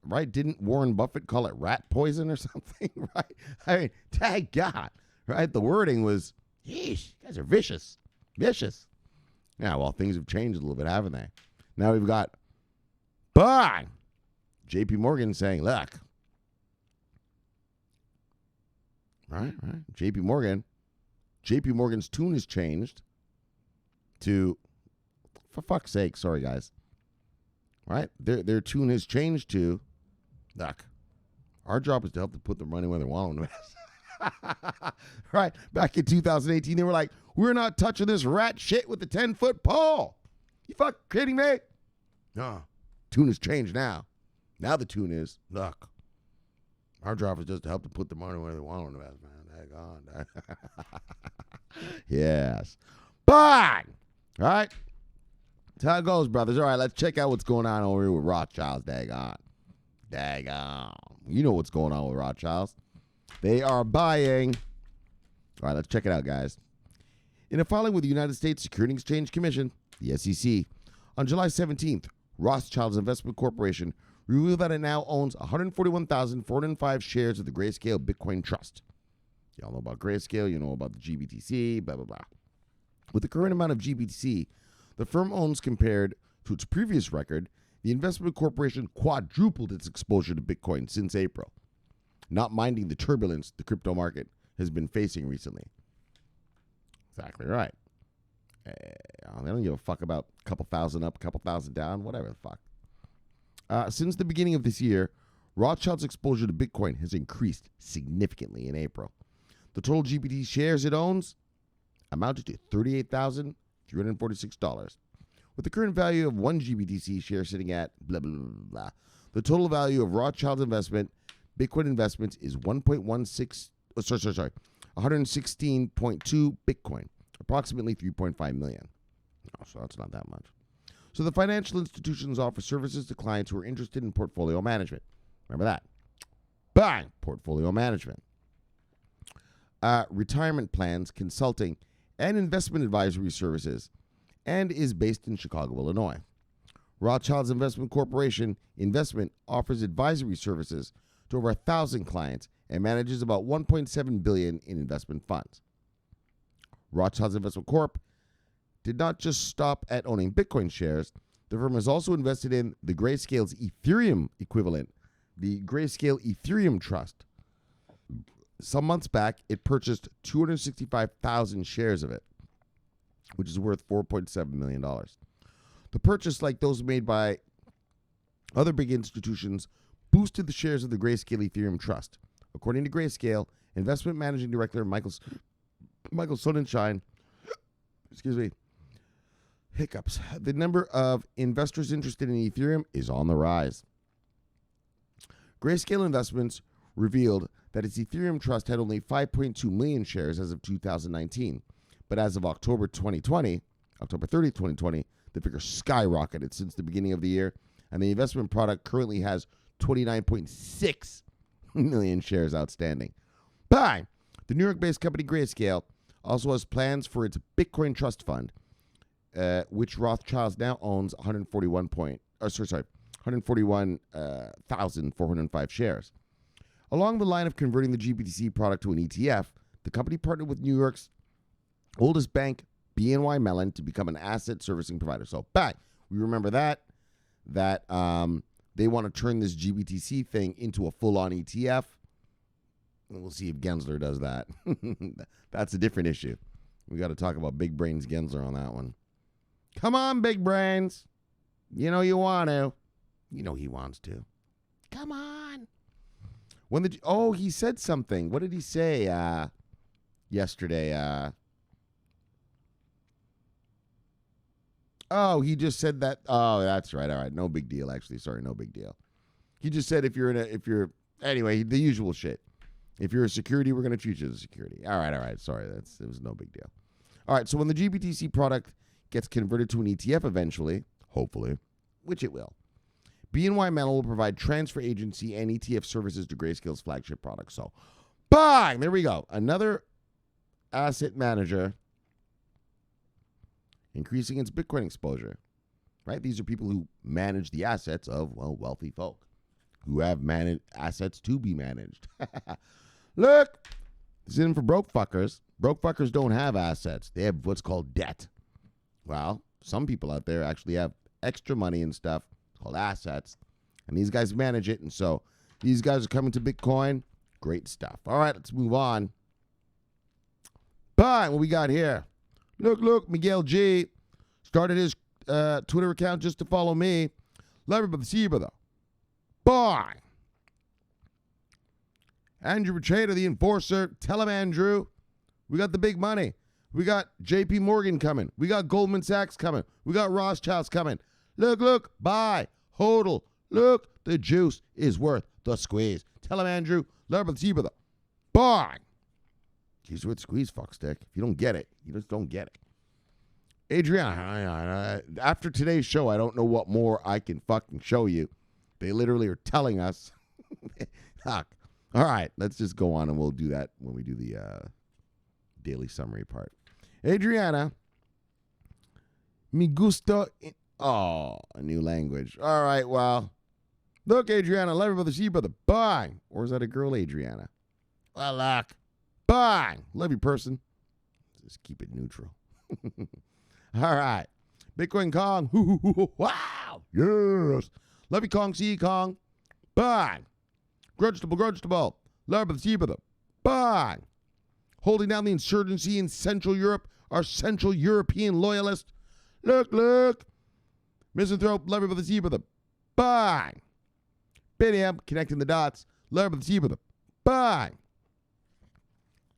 right? Didn't Warren Buffett call it rat poison or something, right? I mean, thank God, right? The wording was, yeesh, you guys are vicious. Vicious. Yeah, well, things have changed a little bit, haven't they? Now we've got, bang! JPMorgan saying, look. Right. JPMorgan's tune has changed to, for fuck's sake, sorry guys. Right? Their tune has changed to, look, our job is to help them put their money where they want to invest. Right? Back in 2018, they were like, we're not touching this rat shit with the 10-foot pole. You fucking kidding me? No. Tune has changed now. Now the tune is, look, our job is just to help them put the money where they want to invest, man. Yes. Bang! Right? That's how it goes, brothers. All right, let's check out what's going on over here with Rothschilds. Daggone. You know what's going on with Rothschilds. They are buying. All right, let's check it out, guys. In a filing with the United States Securities and Exchange Commission, the SEC, on July 17th, Rothschilds Investment Corporation revealed that it now owns 141,405 shares of the Grayscale Bitcoin Trust. Y'all know about Grayscale, you know about the GBTC, blah, blah, blah. With the current amount of GBTC the firm owns compared to its previous record, the investment corporation quadrupled its exposure to Bitcoin since April, not minding the turbulence the crypto market has been facing recently. Exactly right. They don't give a fuck about a couple thousand up, a couple thousand down, whatever the fuck. Since the beginning of this year, Rothschild's exposure to Bitcoin has increased significantly in April. The total GBT shares it owns amounted to $38,346. With the current value of one GBTC share sitting at blah, blah, blah, blah. The total value of Rothschild's Bitcoin investments is 116.2 Bitcoin, approximately 3.5 million. Oh, so that's not that much. So the financial institutions offer services to clients who are interested in portfolio management. Remember that. Bang! Portfolio management. Retirement plans, consulting, and investment advisory services, and is based in Chicago, Illinois. Rothschilds Investment Corporation Investment offers advisory services to over 1,000 clients and manages about $1.7 billion in investment funds. Rothschilds Investment Corp did not just stop at owning Bitcoin shares. The firm has also invested in the Grayscale's Ethereum equivalent, the Grayscale Ethereum Trust. Some months back, it purchased 265,000 shares of it, which is worth $4.7 million. The purchase, like those made by other big institutions, boosted the shares of the Grayscale Ethereum Trust. According to Grayscale, investment managing director Michael Sonnenschein, the number of investors interested in Ethereum is on the rise. Grayscale Investments revealed that its Ethereum Trust had only 5.2 million shares as of 2019. But as of October 30th, 2020, the figure skyrocketed since the beginning of the year, and the investment product currently has 29.6 million shares outstanding. Bang! The New York-based company Grayscale also has plans for its Bitcoin Trust Fund, which Rothschilds now owns 141,405 shares. Along the line of converting the GBTC product to an ETF, the company partnered with New York's oldest bank, BNY Mellon, to become an asset servicing provider. So, bang, we remember that they want to turn this GBTC thing into a full-on ETF. We'll see if Gensler does that. That's a different issue. We got to talk about Big Brains Gensler on that one. Come on, Big Brains. You know you want to. You know he wants to. Come on. He said something. What did he say yesterday? He just said that. Oh, that's right. All right. No big deal, actually. Sorry, no big deal. He just said anyway, the usual shit. If you're a security, we're going to treat you as a security. All right. Sorry, it was no big deal. All right, so when the GBTC product gets converted to an ETF eventually, hopefully, which it will, BNY Mellon will provide transfer agency and ETF services to Grayscale's flagship product. So, bang! There we go. Another asset manager increasing its Bitcoin exposure. Right? These are people who manage the assets of, wealthy folk who have managed assets to be managed. Look, this isn't for broke fuckers. Broke fuckers don't have assets. They have what's called debt. Well, some people out there actually have extra money and stuff called assets, and these guys manage it, and so these guys are coming to Bitcoin. Great stuff. All right, let's move on. But what we got here? Look, Miguel G started his Twitter account just to follow me. Love everybody, see you, brother. Bye. Andrew Trader, the enforcer. Tell him, Andrew. We got the big money. We got JPMorgan coming. We got Goldman Sachs coming. We got Rothschilds coming. Look, buy, hodl. Look, the juice is worth the squeeze. Tell him, Andrew. Love everybody, see you, brother. Bye. Juice with squeeze, fuckstick. If you don't get it, you just don't get it. Adriana, after today's show, I don't know what more I can fucking show you. They literally are telling us. Fuck. All right, let's just go on and we'll do that when we do the daily summary part. Adriana, me gusta. A new language. All right, well, look, Adriana, love you, brother, see you, brother. Bye. Or is that a girl, Adriana? Well, look. Bye. Love you, person. Just keep it neutral. All right. Bitcoin Kong. Wow. Yes. Love you, Kong. See you, Kong. Bye. Grudgeable. Love you, see you, brother. Bye. Holding down the insurgency in Central Europe, our Central European loyalists. Look. Misanthrope, love you, brother, see you, brother. Bye. Bam, connecting the dots. Love you, brother, see you, brother. Bye.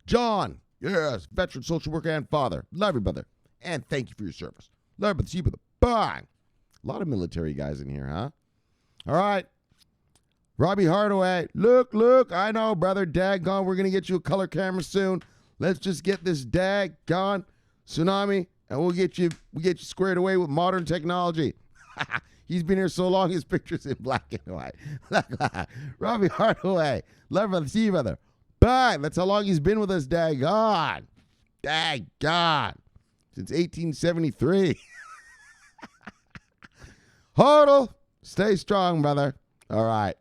John, yes, veteran social worker and father. Love you, brother. And thank you for your service. Love you, brother, see you, brother. Bye. A lot of military guys in here, huh? All right. Robbie Hardaway, look, I know, brother, daggone, we're going to get you a color camera soon. Let's just get this daggone tsunami, and we'll get you squared away with modern technology. He's been here so long, his picture's in black and white. Robbie Hardaway, love you, brother, see you, brother. Bye. That's how long he's been with us, daggone. Since 1873. Hodl, stay strong, brother. All right.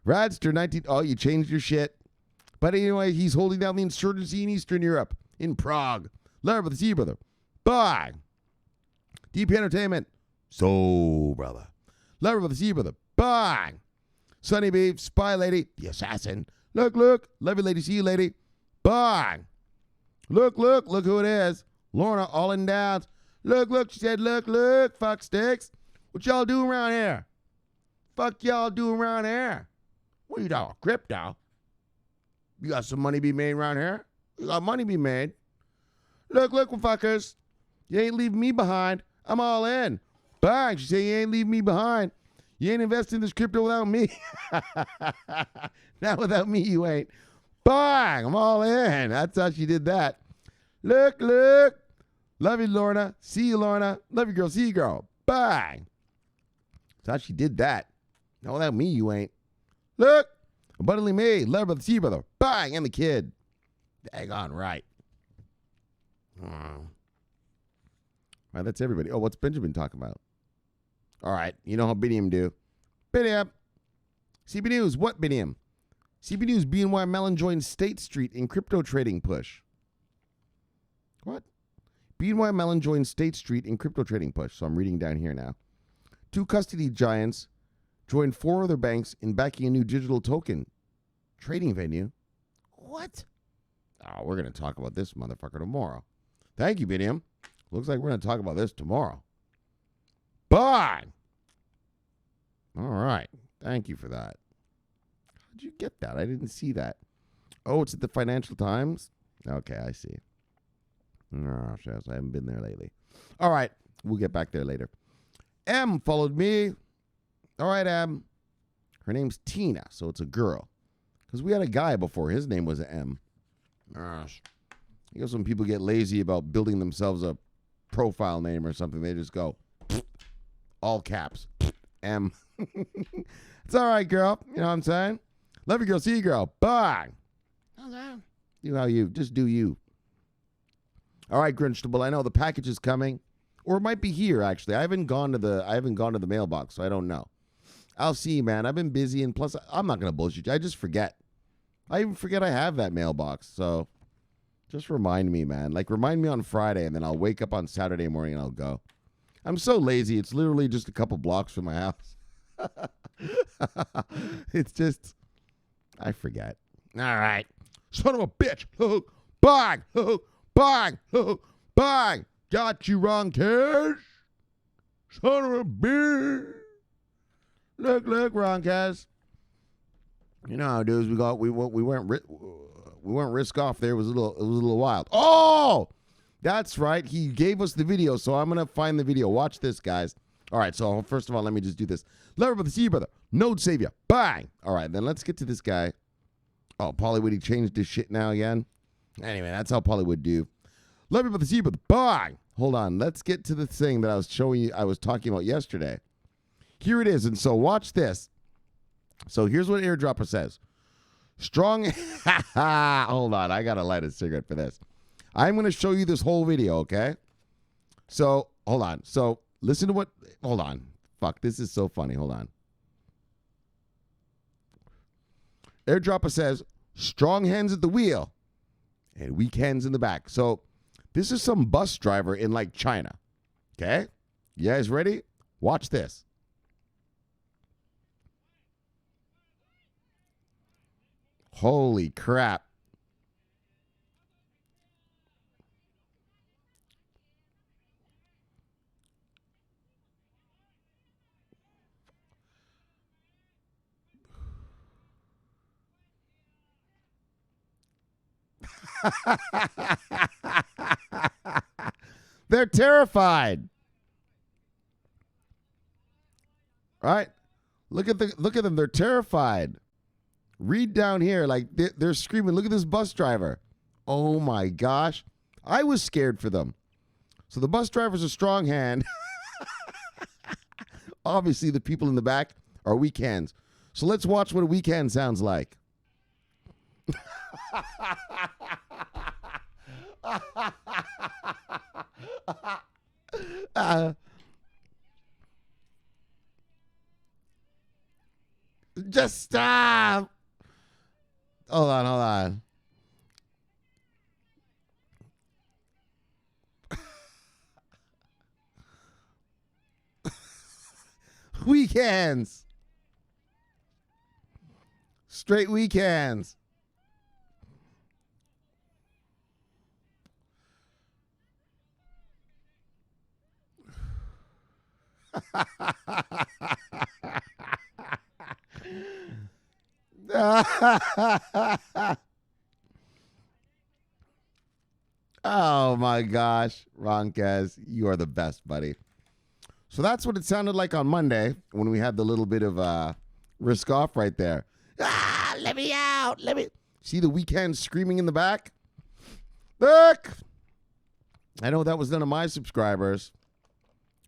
Radster 19. Oh, you changed your shit. But anyway, he's holding down the insurgency in Eastern Europe, in Prague. Love brother, see you, brother. Bye. DP Entertainment. So, brother. Love brother, see you, brother. Bye. Sunny Beef, Spy Lady, the Assassin. Look. Love you, lady. See you, lady. Bye. Look who it is. Lorna, all in downs. Look, she said, look, fuck sticks. What y'all do around here? Fuck y'all do around here? What are you doing? Crypto? You got some money be made around here? You got money be made? Look, fuckers. You ain't leaving me behind. I'm all in. Bang. She said, you ain't leaving me behind. You ain't investing in this crypto without me. Not without me, you ain't. Bang. I'm all in. That's how she did that. Look. Love you, Lorna. See you, Lorna. Love you, girl. See you, girl. Bang. That's how she did that. Not without me, you ain't. Look. Abundantly made. Love brother. See you, brother. Bang. And the kid. Daggone right. All right, that's everybody. Oh, what's Benjamin talking about? All right. You know how Biniam do. Biniam. CB News. What Biniam? CB News. BNY Mellon joins State Street in crypto trading push. What? BNY Mellon joins State Street in crypto trading push. So I'm reading down here now. 2 custody giants joined 4 other banks in backing a new digital token trading venue. What? Oh, we're going to talk about this motherfucker tomorrow. Thank you, Biniam. Looks like we're going to talk about this tomorrow. Bye. All right. Thank you for that. How'd you get that? I didn't see that. Oh, it's at the Financial Times? Okay, I see. Oh, shucks, I haven't been there lately. All right. We'll get back there later. M followed me. All right, M. Her name's Tina, so it's a girl. Because we had a guy before. His name was M. Gosh. I guess when people get lazy about building themselves a profile name or something, they just go, all caps, M. It's all right, girl. You know what I'm saying? Love you, girl. See you, girl. Bye. You how you. Just do you. All right, Grinchable. I know the package is coming. Or it might be here, actually. I haven't gone to the mailbox, so I don't know. I'll see, man. I've been busy, and plus, I'm not going to bullshit you. I just forget. I even forget I have that mailbox, so just remind me, man. Like, remind me on Friday, and then I'll wake up on Saturday morning, and I'll go. I'm so lazy. It's literally just a couple blocks from my house. It's just, I forget. All right. Son of a bitch. Bang. Bang. Bang. Got you wrong, Cash. Son of a bitch. Look, wrong, Cash. You know how it is. We weren't risk off there. It was a little wild. Oh, that's right. He gave us the video, so I'm gonna find the video. Watch this, guys. All right. So first of all, let me just do this. Love you, brother. See you, brother. Node savior. Bang. All right. Then let's get to this guy. Oh, Pollywood, he changed his shit now again. Anyway, that's how Pollywood do. Love you about the zebra. Bang. Hold on. Let's get to the thing that I was showing you. I was talking about yesterday. Here it is. And so watch this. So here's what Airdropper says. Strong. Hold on. I got to light a cigarette for this. I'm going to show you this whole video, okay? So hold on. So listen to what. Hold on. Fuck. This is so funny. Hold on. Airdropper says, strong hands at the wheel and weak hands in the back. So this is some bus driver in like China. Okay? You guys ready? Watch this. Holy crap. They're terrified. Right? Look at them. They're terrified. Read down here. Like they're screaming. Look at this bus driver. Oh my gosh. I was scared for them. So the bus driver's a strong hand. Obviously, the people in the back are weak hands. So let's watch what a weak hand sounds like. Just stop. Hold on. Weak hands. Straight weak hands. Oh my gosh, Ronkaz, you are the best, buddy. So that's what it sounded like on Monday when we had the little bit of risk off right there. Let me out. Let me see the weekend screaming in the back. Look, I know that was none of my subscribers.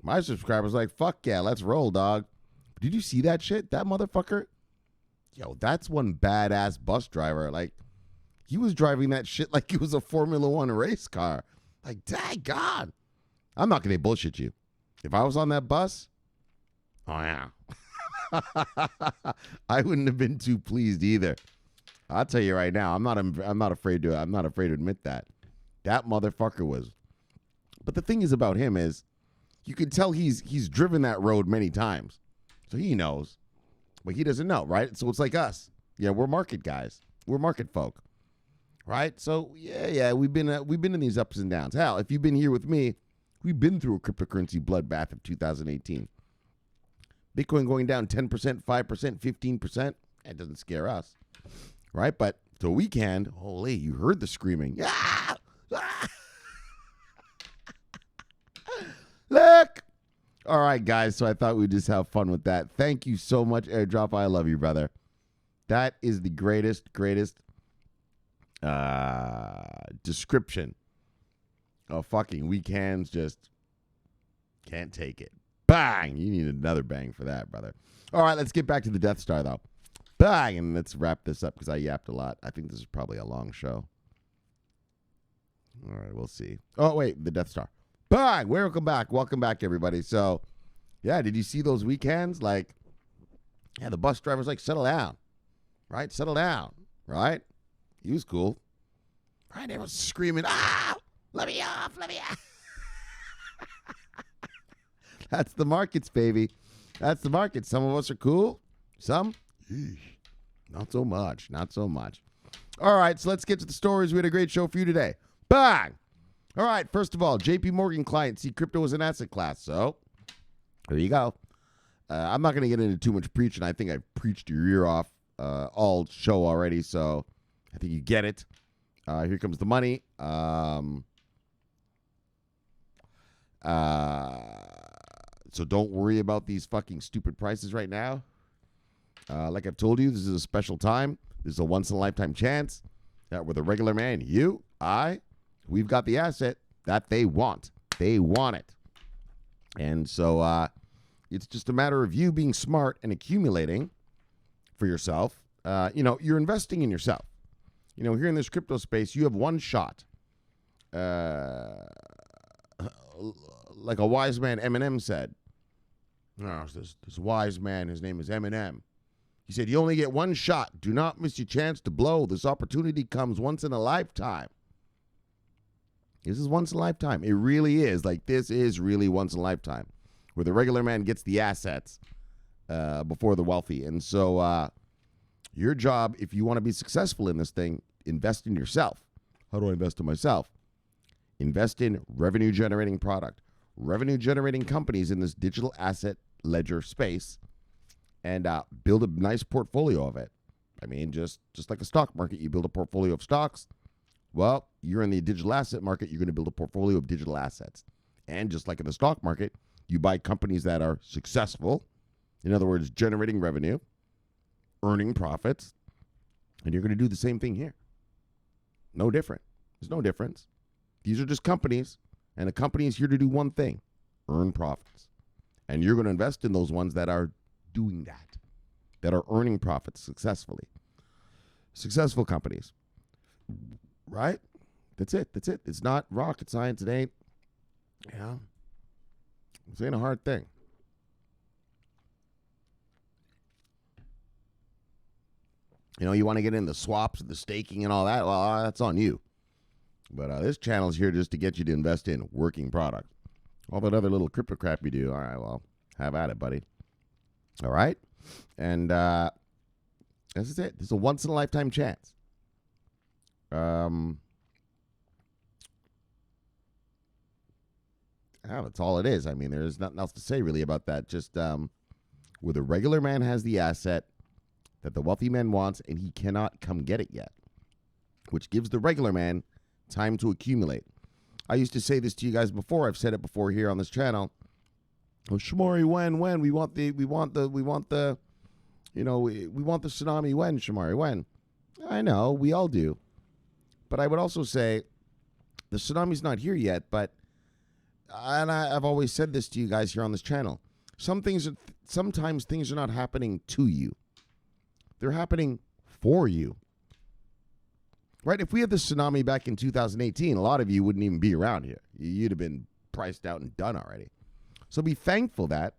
My subscribers like, fuck yeah, let's roll, dog. Did you see that shit? That motherfucker? Yo, that's one badass bus driver. Like, he was driving that shit like it was a Formula One race car. Like, daggone. I'm not going to bullshit you. If I was on that bus, oh yeah. I wouldn't have been too pleased either. I'll tell you right now, I'm not afraid to admit that. That motherfucker was. But the thing is about him is you can tell he's driven that road many times. So he knows. But he doesn't know, right? So it's like us. Yeah, we're market guys. We're market folk. Right? So yeah, we've been in these ups and downs. Hell, if you've been here with me, we've been through a cryptocurrency bloodbath of 2018. Bitcoin going down 10%, 5%, 15%. That doesn't scare us. Right? But the weekend, holy, you heard the screaming. Ah! Ah! Look! All right, guys. So I thought we'd just have fun with that. Thank you so much, Airdrop. I love you, brother. That is the greatest description of fucking weekends. Just can't take it. Bang! You need another bang for that, brother. All right, let's get back to the Death Star, though. Bang! And let's wrap this up because I yapped a lot. I think this is probably a long show. All right, we'll see. Oh, wait, the Death Star. Bang! Welcome back, everybody. So, yeah, did you see those weekends? Like, yeah, the bus driver's like, settle down. Right? Settle down. Right? He was cool. Right? Everyone's screaming, ah! Let me off! Let me off! That's the markets, baby. That's the market. Some of us are cool. Some, not so much. Not so much. All right, so let's get to the stories. We had a great show for you today. Bang! All right, first of all, JPMorgan clients see crypto as an asset class. So, there you go. I'm not going to get into too much preaching. I think I've preached your ear off all show already, so I think you get it. Here comes the money. So don't worry about these fucking stupid prices right now. Like I've told you, this is a special time. This is a once-in-a-lifetime chance that with a regular man, you, we've got the asset. that they want. They want it. And so it's just a matter of you being smart and accumulating for yourself. You're investing in yourself. Here in this crypto space, you have one shot. Like a wise man Eminem said. This wise man, his name is Eminem. He said, you only get one shot. Do not miss your chance to blow. This opportunity comes once in a lifetime. This is once in a lifetime. It really is. Like, this is really once in a lifetime, where the regular man gets the assets before the wealthy. And so your job, if you want to be successful in this thing, invest in yourself. How do I invest in myself? Invest in revenue-generating product, revenue-generating companies in this digital asset ledger space, and build a nice portfolio of it. I mean, just like a stock market, you build a portfolio of stocks. Well, you're in the digital asset market, you're going to build a portfolio of digital assets. And just like in the stock market, you buy companies that are successful, in other words, generating revenue, earning profits, and you're going to do the same thing here. No different. There's no difference. These are just companies, and a company is here to do one thing, earn profits. And you're going to invest in those ones that are doing that are earning profits successfully. Successful companies, right? That's it. It's not rocket science. It ain't, this ain't a hard thing. You want to get in the swaps, the staking and all that, well, that's on you. But this channel is here just to get you to invest in working product. All that other little crypto crap you do, all right, well, have at it, buddy. All right? And this is it. This is a once-in-a-lifetime chance. That's all it is. I mean, there's nothing else to say really about that. Just where the regular man has the asset that the wealthy man wants, and he cannot come get it yet, which gives the regular man time to accumulate. I used to say this to you guys before. I've said it before here on this channel. Oh, Shomari, when we want the tsunami when, Shomari, when? I know, we all do. But I would also say the tsunami's not here yet, and I've always said this to you guys here on this channel. Sometimes things are not happening to you. They're happening for you. Right? If we had the tsunami back in 2018, a lot of you wouldn't even be around here. You'd have been priced out and done already. So be thankful that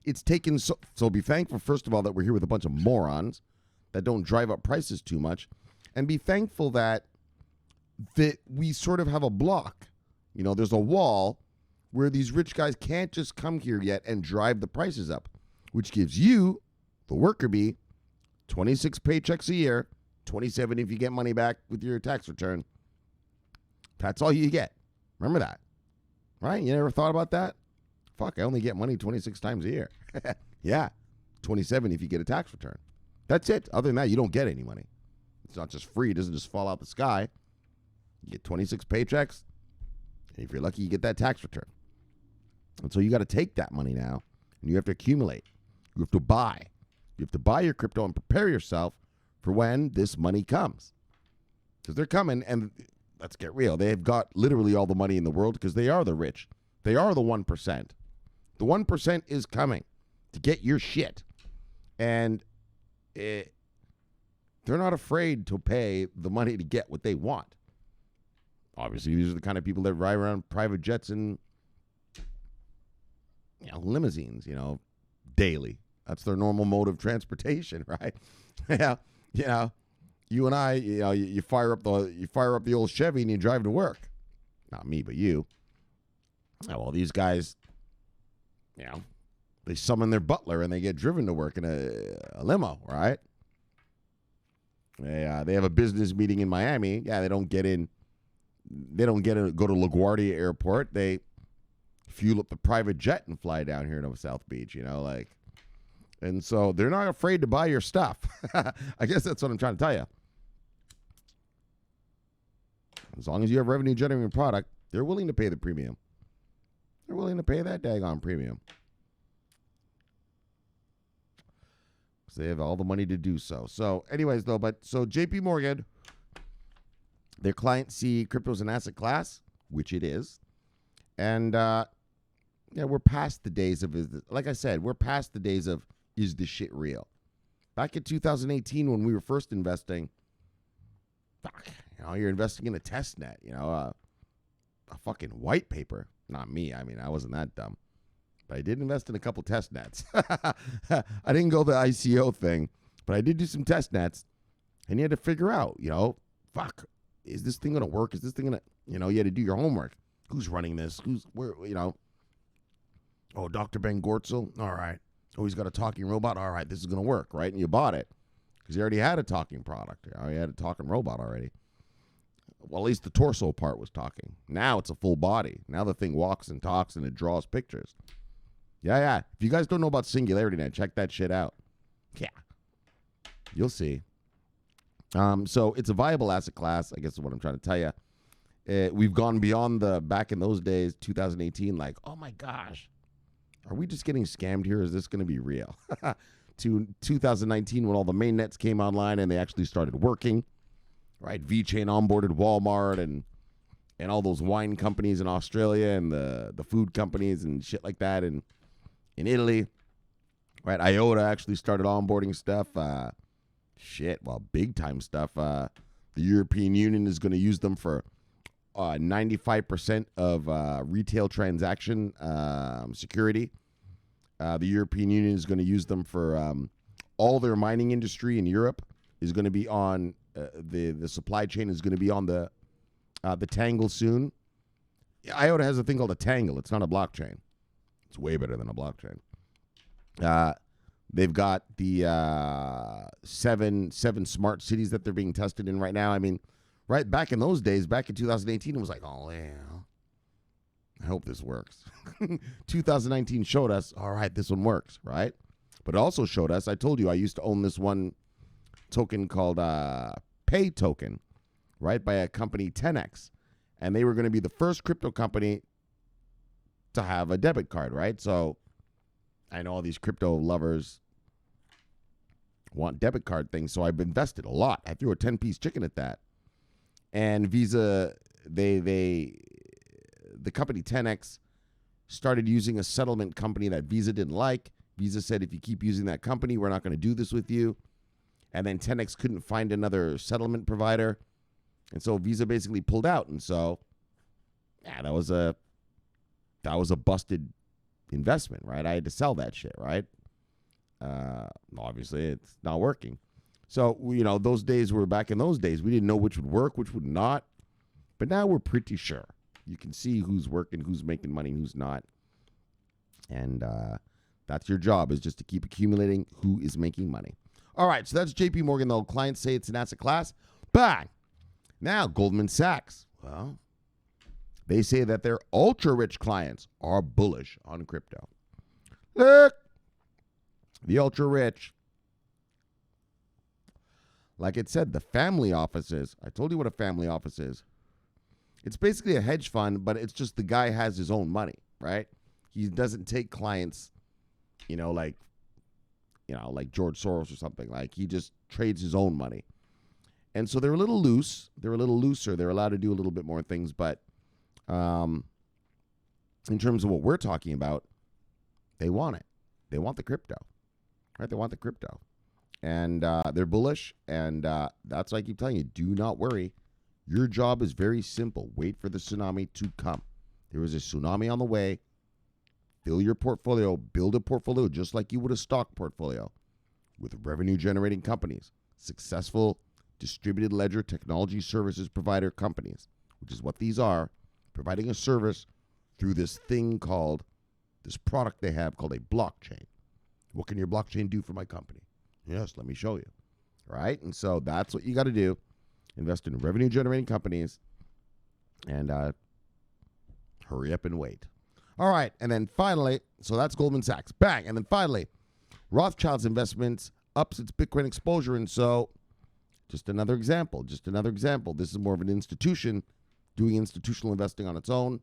it's taken so be thankful, first of all, that we're here with a bunch of morons that don't drive up prices too much. And be thankful that we sort of have a block. There's a wall where these rich guys can't just come here yet and drive the prices up, which gives you, the worker bee, 26 paychecks a year, 27 if you get money back with your tax return. That's all you get. Remember that. Right? You never thought about that? Fuck, I only get money 26 times a year. Yeah. 27 if you get a tax return. That's it. Other than that, you don't get any money. It's not just free. It doesn't just fall out the sky. You get 26 paychecks. And if you're lucky, you get that tax return. And so you got to take that money now, and you have to accumulate. You have to buy. You have to buy your crypto and prepare yourself for when this money comes. Because they're coming, and let's get real. They've got literally all the money in the world because they are the rich. They are the 1%. The 1% is coming to get your shit. And they're not afraid to pay the money to get what they want. Obviously, these are the kind of people that ride around private jets and limousines, daily. That's their normal mode of transportation, right? Yeah. You and I, you fire up the old Chevy and you drive to work. Not me, but you. Oh, well, these guys, they summon their butler and they get driven to work in a limo, right? They have a business meeting in Miami. Yeah, they don't get to go to LaGuardia Airport. They fuel up the private jet and fly down here to South Beach, and so they're not afraid to buy your stuff. I guess that's what I'm trying to tell you. As long as you have revenue generating product, they're willing to pay the premium. They're willing to pay that daggone premium. Because they have all the money to do so. So anyways, though, so JPMorgan, their clients see crypto as an asset class. which it is. And, we're past the days of, like I said, we're past the days of, is this shit real? Back in 2018 when we were first investing, you're investing in a test net, a fucking white paper. Not me. I mean, I wasn't that dumb. But I did invest in a couple test nets. I didn't go the ICO thing, but I did do some test nets. And you had to figure out, is this thing going to work? Is this thing going to, you had to do your homework. Who's running this? Who's, where, Oh, Dr. Ben Gortzel? All right. Oh, he's got a talking robot? All right, this is going to work, right? And you bought it because you already had a talking product. You already had a talking robot already. Well, at least the torso part was talking. Now it's a full body. Now the thing walks and talks and it draws pictures. Yeah. If you guys don't know about Singularity Net, check that shit out. Yeah. You'll see. So it's a viable asset class, I guess is what I'm trying to tell you. We've gone beyond back in those days, 2018, like, oh my gosh, are we just getting scammed here? Is this going to be real? To 2019 when all the main nets came online and they actually started working, right? VeChain onboarded Walmart and all those wine companies in Australia and the food companies and shit like that in Italy, right? IOTA actually started onboarding stuff. Big time stuff. The European Union is going to use them for 95% of retail transaction security. The European Union is going to use them for all their mining industry in Europe is going to be on the supply chain is going to be on the Tangle soon. IOTA has a thing called a Tangle. It's not a blockchain. It's way better than a blockchain. They've got the seven smart cities that they're being tested in right now. I mean, right back in those days, back in 2018, it was like, oh, yeah, I hope this works. 2019 showed us, all right, this one works, right? But it also showed us, I told you I used to own this one token called Pay Token, right, by a company 10X. And they were going to be the first crypto company to have a debit card, right? So I know all these crypto lovers want debit card things, so I've invested a lot. I threw a 10-piece chicken at that. And Visa, the company 10X started using a settlement company that Visa didn't like. Visa said, if you keep using that company, we're not going to do this with you. And then 10X couldn't find another settlement provider. And so Visa basically pulled out. And so, that was a busted investment, right? I had to sell that shit, right? Obviously, it's not working. So, those days were back in those days. We didn't know which would work, which would not. But now we're pretty sure. You can see who's working, who's making money, who's not. And that's your job, is just to keep accumulating who is making money. All right, so that's JPMorgan, though. Clients say it's an asset class. But now Goldman Sachs, well, they say that their ultra-rich clients are bullish on crypto. Look, the ultra-rich. Like it said, the family offices. I told you what a family office is. It's basically a hedge fund, but it's just the guy has his own money, right? He doesn't take clients, like George Soros or something. Like he just trades his own money. And so they're a little loose. They're a little looser. They're allowed to do a little bit more things, but in terms of what we're talking about, they want it. They want the crypto, right? They want the crypto. And they're bullish, and that's why I keep telling you, do not worry. Your job is very simple. Wait for the tsunami to come. There is a tsunami on the way. Fill your portfolio. Build a portfolio just like you would a stock portfolio with revenue-generating companies, successful distributed ledger technology services provider companies, which is what these are, providing a service through this product they have called a blockchain. What can your blockchain do for my company? Yes, let me show you. Right? And so that's what you got to do. Invest in revenue-generating companies and hurry up and wait. All right. And then finally, so that's Goldman Sachs. Bang. And then finally, Rothschild's Investments ups its Bitcoin exposure. And so just another example. This is more of an institution doing institutional investing on its own.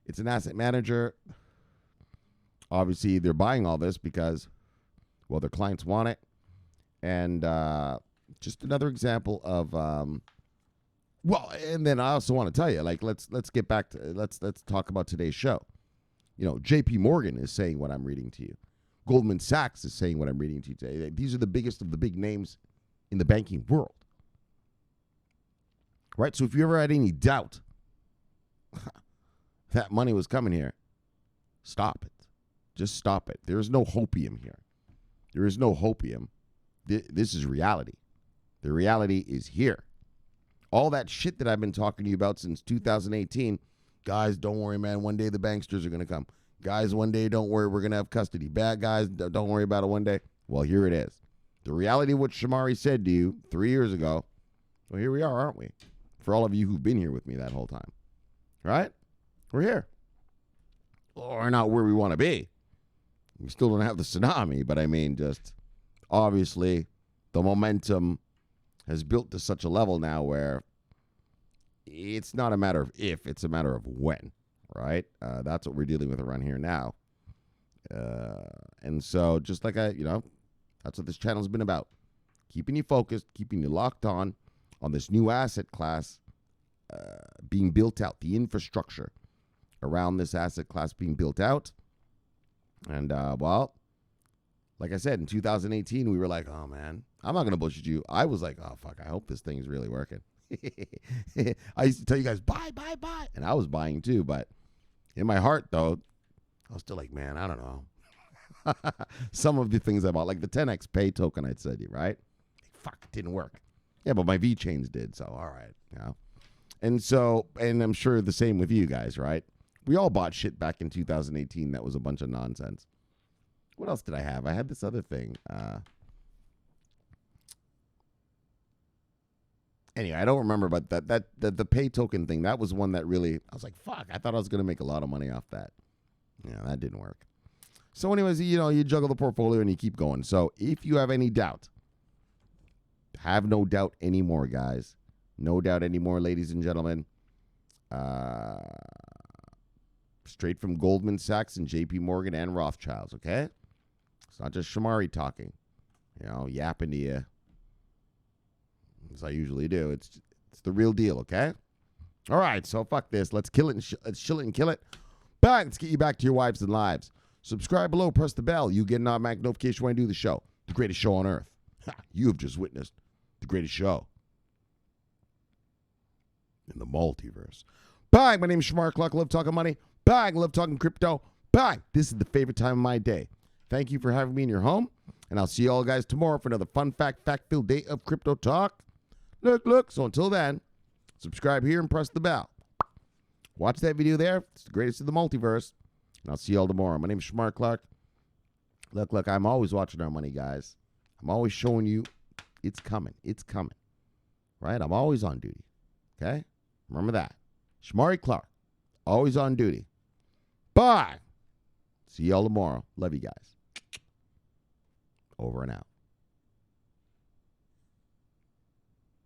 It's an asset manager. Obviously, they're buying all this because, well, their clients want it. And just another example of Well, and then I also want to tell you, like, let's get back to let's talk about today's show. JPMorgan is saying what I'm reading to you. Goldman Sachs is saying what I'm reading to you today. These are the biggest of the big names in the banking world. Right? So if you ever had any doubt that money was coming here, stop it. Just stop it. There is no hopium here. There is no hopium. This is reality. The reality is here. All that shit that I've been talking to you about since 2018, guys, don't worry, man. One day the banksters are going to come. Guys, one day, don't worry, we're going to have custody. Bad guys, don't worry about it one day. Well, here it is. The reality of what Shomari said to you 3 years ago, well, here we are, aren't we? For all of you who've been here with me that whole time. Right? We're here. We're not where we want to be. We still don't have the tsunami, but I mean, just obviously the momentum has built to such a level now where it's not a matter of if, it's a matter of when, right? That's what we're dealing with around here now. And so just like that's what this channel's been about. Keeping you focused, keeping you locked on this new asset class being built out, the infrastructure around this asset class being built out. And, well, like I said, in 2018, we were like, oh, man, I'm not going to bullshit you. I was like, oh, fuck, I hope this thing's really working. I used to tell you guys, buy. And I was buying too. But in my heart, though, I was still like, man, I don't know. Some of the things I bought, like the 10X pay token I'd said you, right? Fuck, it didn't work. Yeah, but my V-chains did. So, all right. And I'm sure the same with you guys, right? We all bought shit back in 2018 that was a bunch of nonsense. What else did I have? I had this other thing. Anyway, I don't remember, but the pay token thing, that was one that really, I was like, fuck, I thought I was going to make a lot of money off that. Yeah, that didn't work. So anyways, you juggle the portfolio and you keep going. So if you have any doubt, have no doubt anymore, guys. No doubt anymore, ladies and gentlemen. Straight from Goldman Sachs and JPMorgan and Rothschilds, okay? It's not just Shomari talking, yapping to you, as I usually do. It's the real deal, okay? All right, so fuck this. Let's kill it and let's chill it and kill it. But let's get you back to your wives and lives. Subscribe below, press the bell. You get an automatic notification when I do the show. The greatest show on earth. You have just witnessed the greatest show in the multiverse. Bye. My name is Shomari Clarke. I love talking money. Bye. I love talking crypto. Bye. This is the favorite time of my day. Thank you for having me in your home. And I'll see you all guys tomorrow for another fun fact-filled day of crypto talk. Look. So until then, subscribe here and press the bell. Watch that video there. It's the greatest of the multiverse. And I'll see you all tomorrow. My name is Shomari Clarke. Look, I'm always watching our money, guys. I'm always showing you it's coming. It's coming. Right? I'm always on duty. Okay? Remember that. Shomari Clarke. Always on duty. Bye. See y'all tomorrow. Love you guys. Over and out.